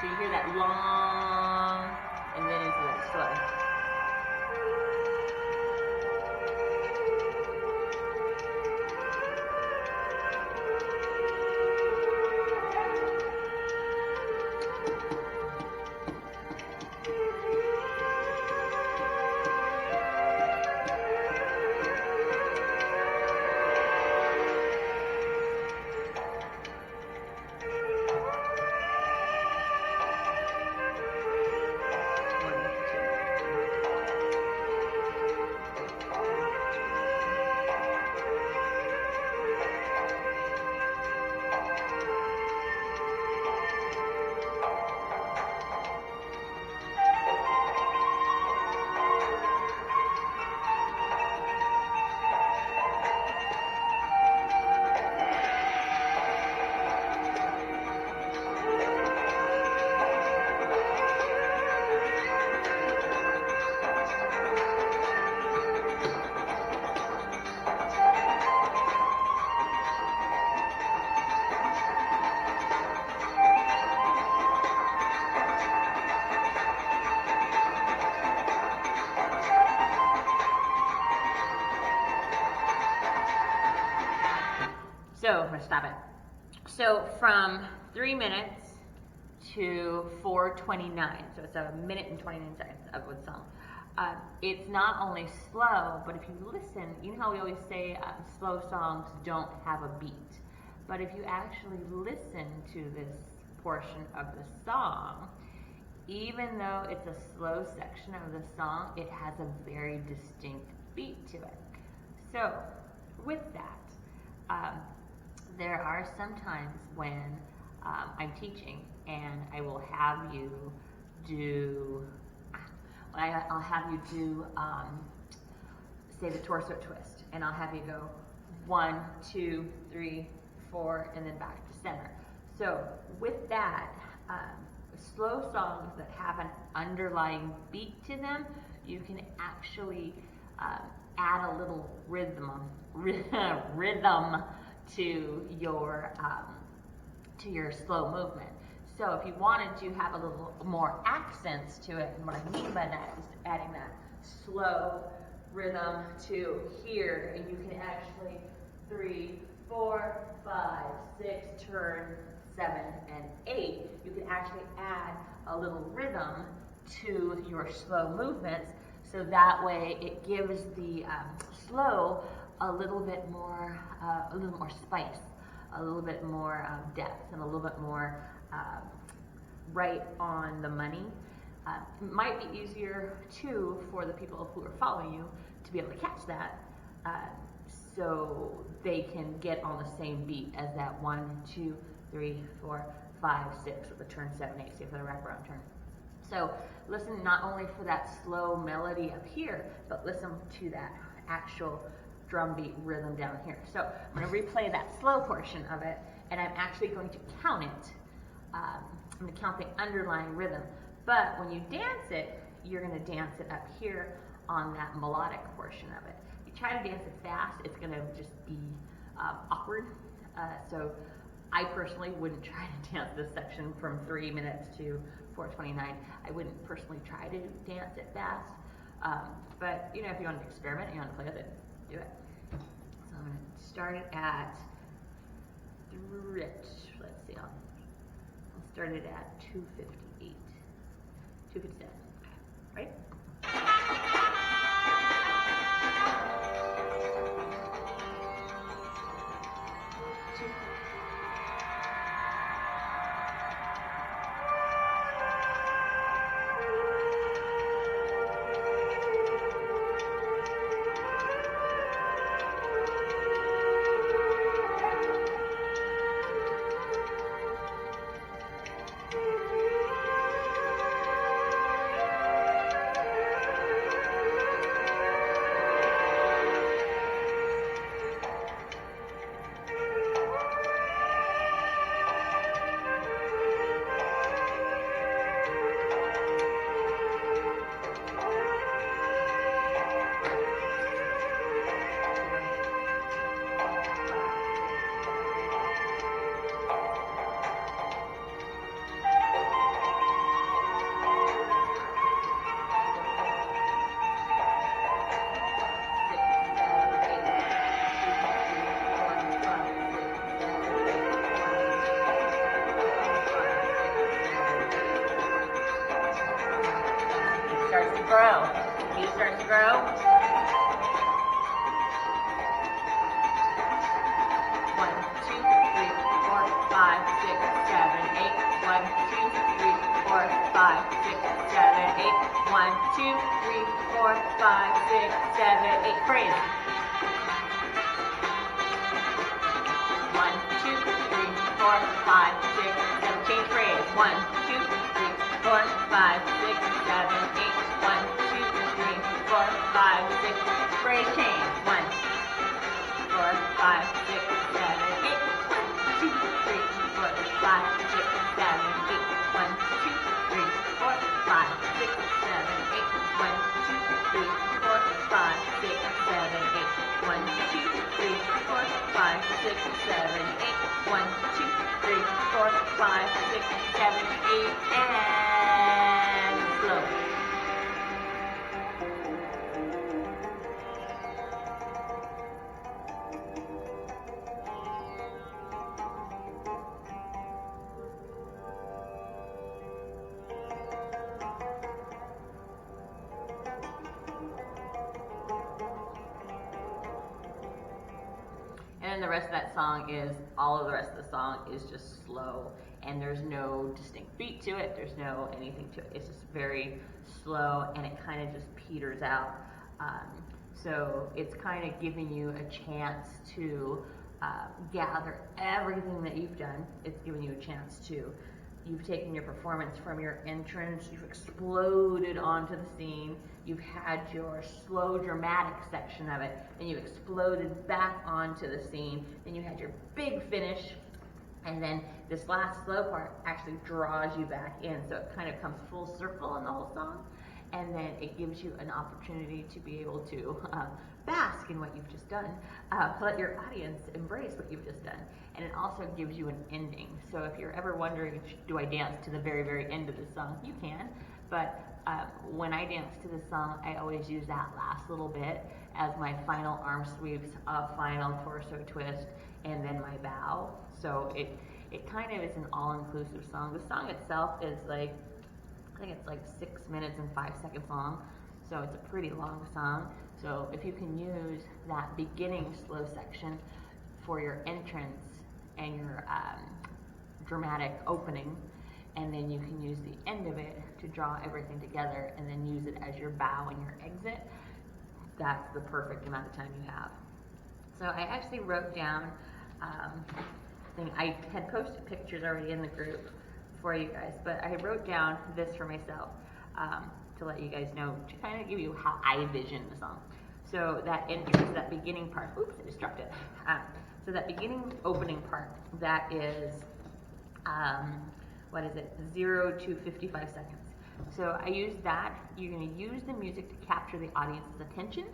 So you hear that long, and then into that slow. So I'm gonna stop it. So from 3 minutes to 4:29, so it's a minute and 29 seconds of one song. It's not only slow, but if you listen, you know how we always say slow songs don't have a beat. But if you actually listen to this portion of the song, even though it's a slow section of the song, it has a very distinct beat to it. So with that, there are some times when I'm teaching and I will have you do, I'll have you do, say the torso twist, and I'll have you go 1, 2, 3, 4, and then back to center. So with that, slow songs that have an underlying beat to them, you can actually add a little rhythm to your slow movement. So if you wanted to have a little more accents to it, and what I mean by that is adding that slow rhythm to here, and you can actually 3, 4, 5, 6, turn 7 and 8. You can actually add a little rhythm to your slow movements, so that way it gives the slow a little bit more spice, a little bit more depth, and a little bit more right on the money. It might be easier too for the people who are following you to be able to catch that, so they can get on the same beat as that 1, 2, 3, 4, 5, 6 with the turn 7, 8, see for the wraparound turn. So listen not only for that slow melody up here, but listen to that actual drum beat rhythm down here. So I'm going to replay that slow portion of it, and I'm actually going to count it. I'm going to count the underlying rhythm. But when you dance it, you're going to dance it up here on that melodic portion of it. If you try to dance it fast, it's going to just be awkward. So I personally wouldn't try to dance this section from 3 minutes to 4:29. I wouldn't personally try to dance it fast. But you know, if you want to experiment, you want to play with it, do it. So I'm going to start it at, let's see, I'll start it at 2:58, 2:57. Right? He starts to grow. 1, 2, 3, 4, 5, 6, 7, 8. 1, 2, 3, 4, 5, 6, 7, 8. 1, 2, 3, 4, 5, 6, 7, 8. Praise. 1, 2, 3, 4, 5, 6, 7. Change phrase. 1, 2, 3, 4, 5, 6, 7, 8. 1, 2, 3, 4, 5, 6. Phrase change. 1, 4, 5, 6, 7, 8. 1, 2, 3, 4, 5, 6, 7, 8. 1, 2, 3, 4, 5, 6, 7, 8. 1, 2, 3, 4, 5, 6, 7, 8. 1, 2, 3, 4, 5, 6, 7, 8. 1, 2, 3, 4, 5, 6, 7, 8. And slow. the rest of that song is, all of the rest of the song is just slow, and there's no distinct beat to it, there's no anything to it. It's just very slow, and it kind of just peters out. So it's kind of giving you a chance to gather everything that you've done. It's giving you a chance to, you've taken your performance from your entrance, you've exploded onto the scene, you've had your slow dramatic section of it, then you exploded back onto the scene, then you had your big finish, and then this last slow part actually draws you back in, so it kind of comes full circle in the whole song, and then it gives you an opportunity to be able to bask in what you've just done, let your audience embrace what you've just done, and it also gives you an ending. So if you're ever wondering, do I dance to the very, very end of the song, you can, but when I dance to the song, I always use that last little bit as my final arm sweeps, final torso twist, and then my bow. So it kind of is an all-inclusive song. The song itself is like, I think it's like 6 minutes and 5 seconds long, so it's a pretty long song. So if you can use that beginning slow section for your entrance and your dramatic opening, and then you can use the end of it to draw everything together, and then use it as your bow and your exit, that's the perfect amount of time you have. So I actually wrote down, I had posted pictures already in the group for you guys, but I wrote down this for myself to let you guys know, to kind of give you how I vision the song. So that entrance, that beginning part, oops, I just dropped it. So that beginning opening part, that is, 0 to 55 seconds. So I use that. You're going to use the music to capture the audience's attention,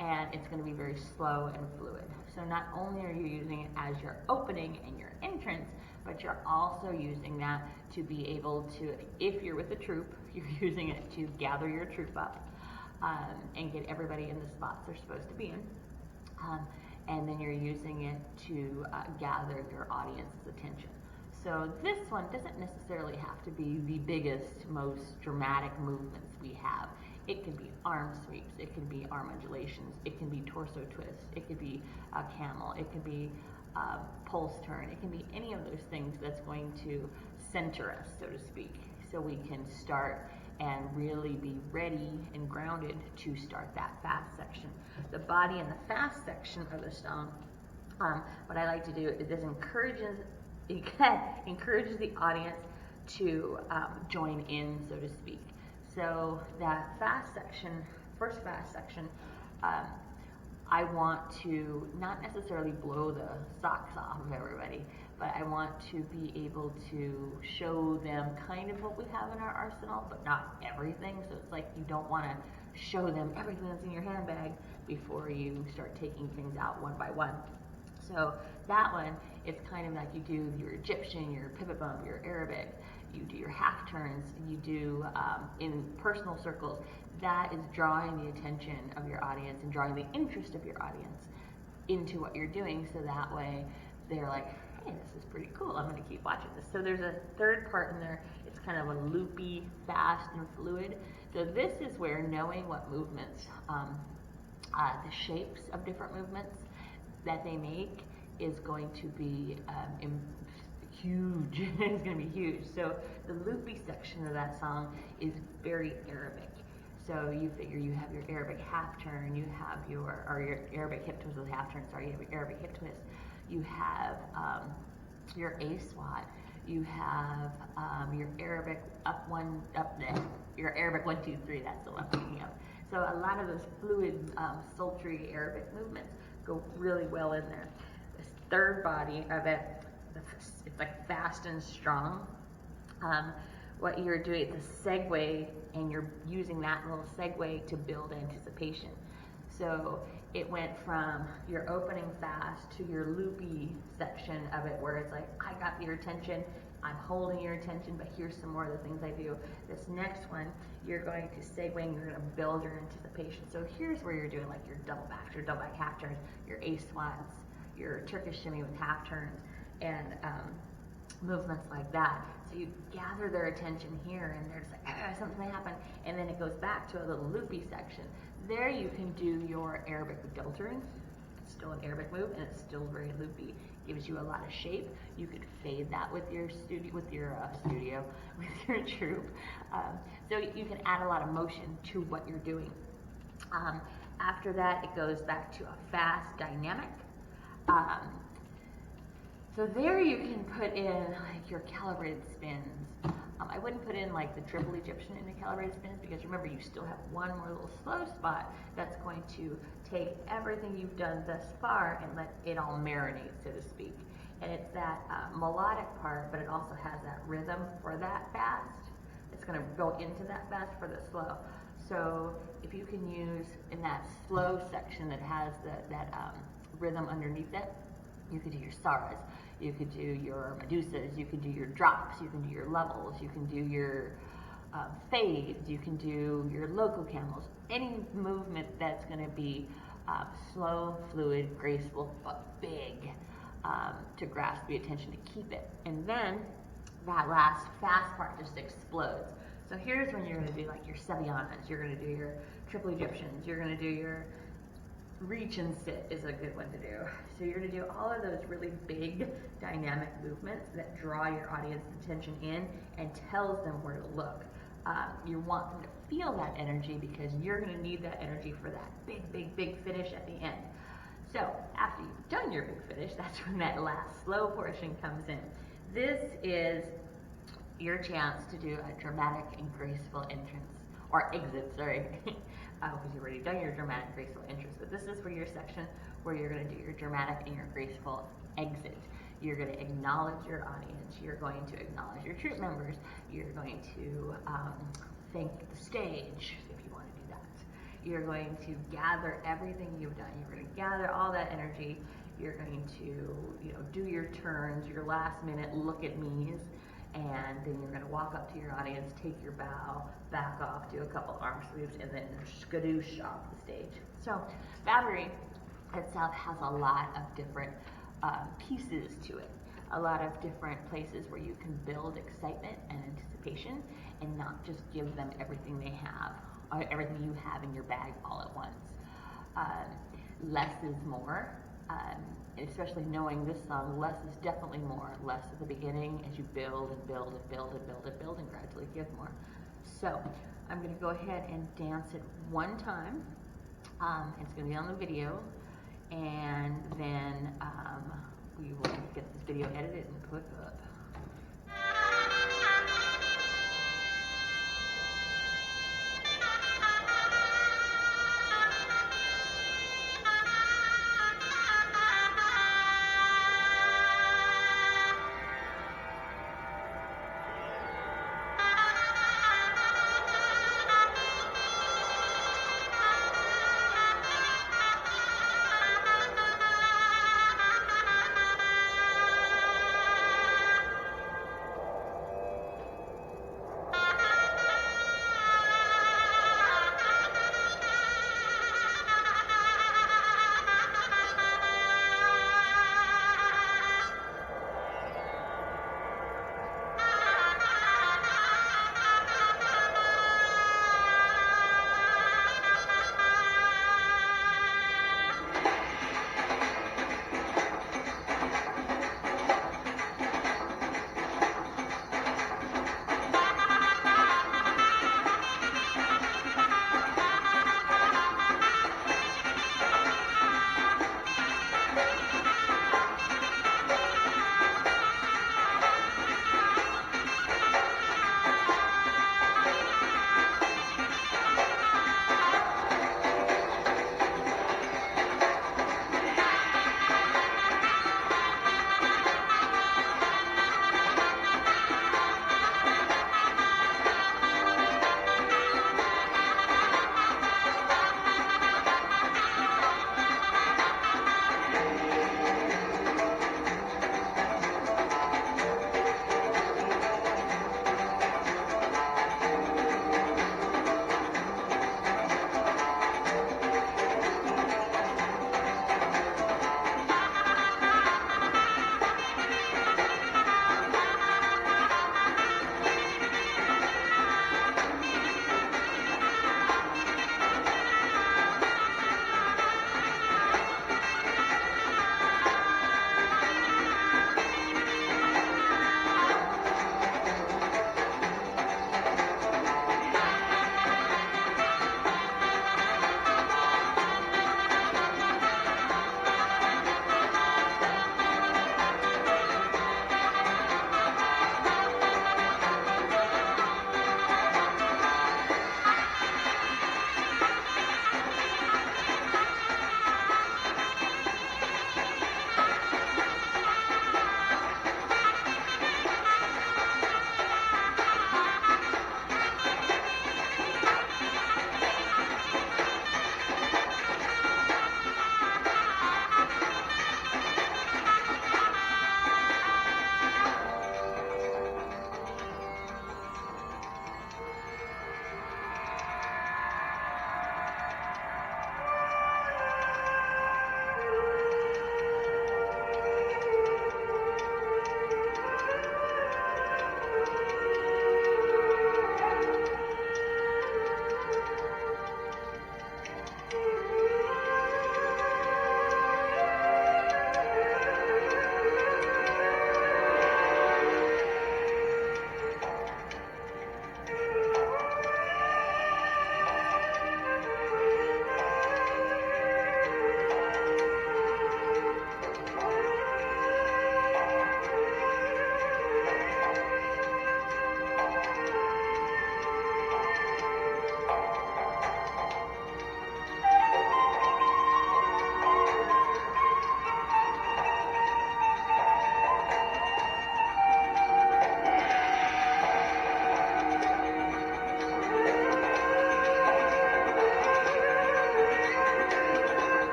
and it's going to be very slow and fluid. So not only are you using it as your opening and your entrance, but you're also using that to be able to, if you're with a troupe, you're using it to gather your troupe up and get everybody in the spots they're supposed to be in. And then you're using it to gather your audience's attention. So this one doesn't necessarily have to be the biggest, most dramatic movements we have. It can be arm sweeps, it can be arm undulations, it can be torso twists, it could be a camel, it can be pulse turn, it can be any of those things that's going to center us, so to speak, so we can start and really be ready and grounded to start that fast section. The body and the fast section of the song, what I like to do is this encourages the audience to join in, so to speak. So that fast section, first fast section, I want to not necessarily blow the socks off of everybody, but I want to be able to show them kind of what we have in our arsenal, but not everything. So it's like you don't want to show them everything that's in your handbag before you start taking things out one by one. So that one, it's kind of like you do your Egyptian, your pivot bump, your Arabic, you do your half turns, you do in personal circles. That is drawing the attention of your audience and drawing the interest of your audience into what you're doing, so that way they're like, hey, this is pretty cool, I'm going to keep watching this. So there's a third part in there, it's kind of a loopy, fast, and fluid. So this is where knowing what movements, the shapes of different movements that they make is going to be huge. It's going to be huge. So the loopy section of that song is very Arabic. So you figure you have your Arabic half turn, you have your Arabic hip twist with half turn, sorry, you have your Arabic hip twist, you have your A-swat, you have your Arabic your Arabic 1, 2, 3, that's the one I'm thinking of. So a lot of those fluid, sultry Arabic movements go really well in there. This third body of it, it's like fast and strong. What you're doing, the segue, and you're using that little segue to build anticipation. So it went from your opening fast to your loopy section of it, where it's like, I got your attention, I'm holding your attention, but here's some more of the things I do. This next one, you're going to segue and you're going to build your anticipation. So here's where you're doing like your double backs, your double back half turns, your A-swats, your Turkish shimmy with half turns, and movements like that. So you gather their attention here, and they're just like, something may happen, and then it goes back to a little loopy section. There you can do your Arabic with deltering. It's still an Arabic move, and it's still very loopy. Gives you a lot of shape. You could fade that with your with your troupe. So you can add a lot of motion to what you're doing. After that, it goes back to a fast dynamic. So there you can put in like your calibrated spins. I wouldn't put in like the triple Egyptian into calibrated spins because remember you still have one more little slow spot that's going to take everything you've done thus far and let it all marinate, so to speak. And it's that melodic part, but it also has that rhythm for that fast. It's going to go into that fast for the slow. So if you can use in that slow section that has that rhythm underneath it, you could do your Saras, you could do your Medusas, you could do your drops, you can do your levels, you can do your fades, you can do your loco camels, any movement that's going to be slow, fluid, graceful, but big to grasp the attention to keep it. And then that last fast part just explodes. So here's when you're going to do like your Sevillanas, you're going to do your triple Egyptians, you're going to do your reach and sit is a good one to do. So you're going to do all of those really big dynamic movements that draw your audience attention in and tells them where to look. You want them to feel that energy because you're going to need that energy for that big finish at the end. So after you've done your big finish, that's when that last slow portion comes in. This is your chance to do a dramatic and graceful entrance, or exit, sorry, because you've already done your dramatic, graceful entrance. But this is for your section where you're going to do your dramatic and your graceful exit. You're going to acknowledge your audience. You're going to acknowledge your troupe members. You're going to thank the stage, if you want to do that. You're going to gather everything you've done. You're going to gather all that energy. You're going to, do your turns, your last minute look at me's, and then you're going to walk up to your audience, take your bow, back off, do a couple arm sweeps, and then skadoosh off the stage. So Battery itself has a lot of different pieces to it, a lot of different places where you can build excitement and anticipation and not just give them everything they have, or everything you have in your bag all at once. Less is more. Especially knowing this song, less is definitely more. Less at the beginning as you build and build and build and build and build and gradually give more. So I'm going to go ahead and dance it one time. It's going to be on the video, and then we will get this video edited and put up.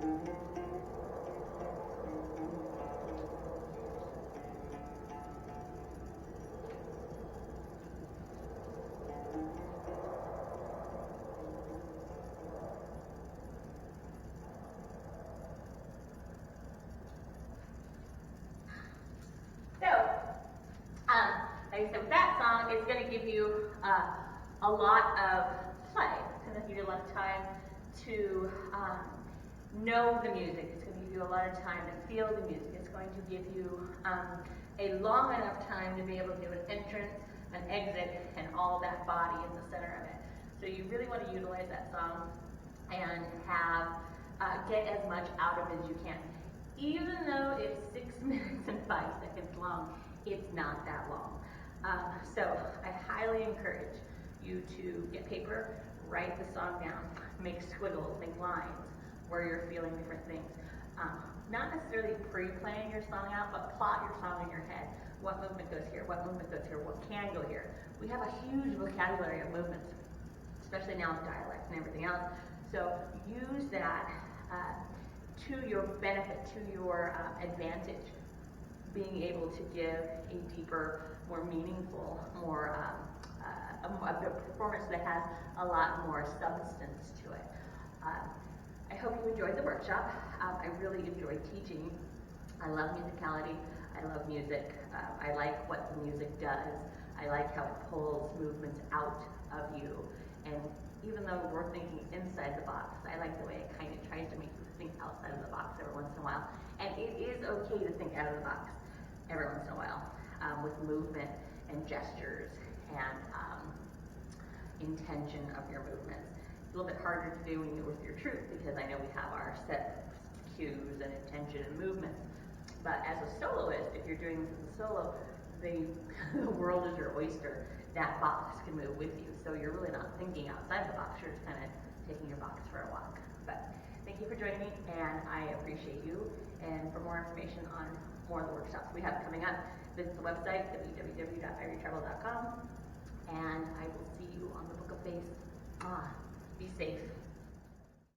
So, like I said, with that song, it's going to give you a lot of play. It's going to give you a lot of time to know the music. It's going to give you a lot of time to feel the music. It's going to give you a long enough time to be able to do an entrance, an exit, and all that body in the center of it. So you really want to utilize that song and have get as much out of it as you can. Even though it's 6 minutes and 5 seconds long, it's not that long. So I highly encourage you to get paper, write the song down, make squiggles, make lines where you're feeling different things. Not necessarily pre-playing your song out, but plot your song in your head. What movement goes here? What movement goes here? What can go here? We have a huge vocabulary of movements, especially now with dialects and everything else. So use that to your benefit, to your advantage, being able to give a deeper, more meaningful, more a performance that has a lot more substance to it. I hope you enjoyed the workshop. I really enjoyed teaching. I love musicality. I love music. I like what the music does. I like how it pulls movements out of you. And even though we're thinking inside the box, I like the way it kind of tries to make you think outside of the box every once in a while. And it is okay to think out of the box every once in a while with movement and gestures and intention of your movements. It's a little bit harder to do when you're with your troupe because I know we have our set cues and intention and movements. But as a soloist, if you're doing this as a solo, the world is your oyster. That box can move with you. So you're really not thinking outside the box. You're just kind of taking your box for a walk. But thank you for joining me, and I appreciate you. And for more information on more of the workshops we have coming up, visit the website, www.irietravel.com. And I will see you on the Book of Face. Be safe.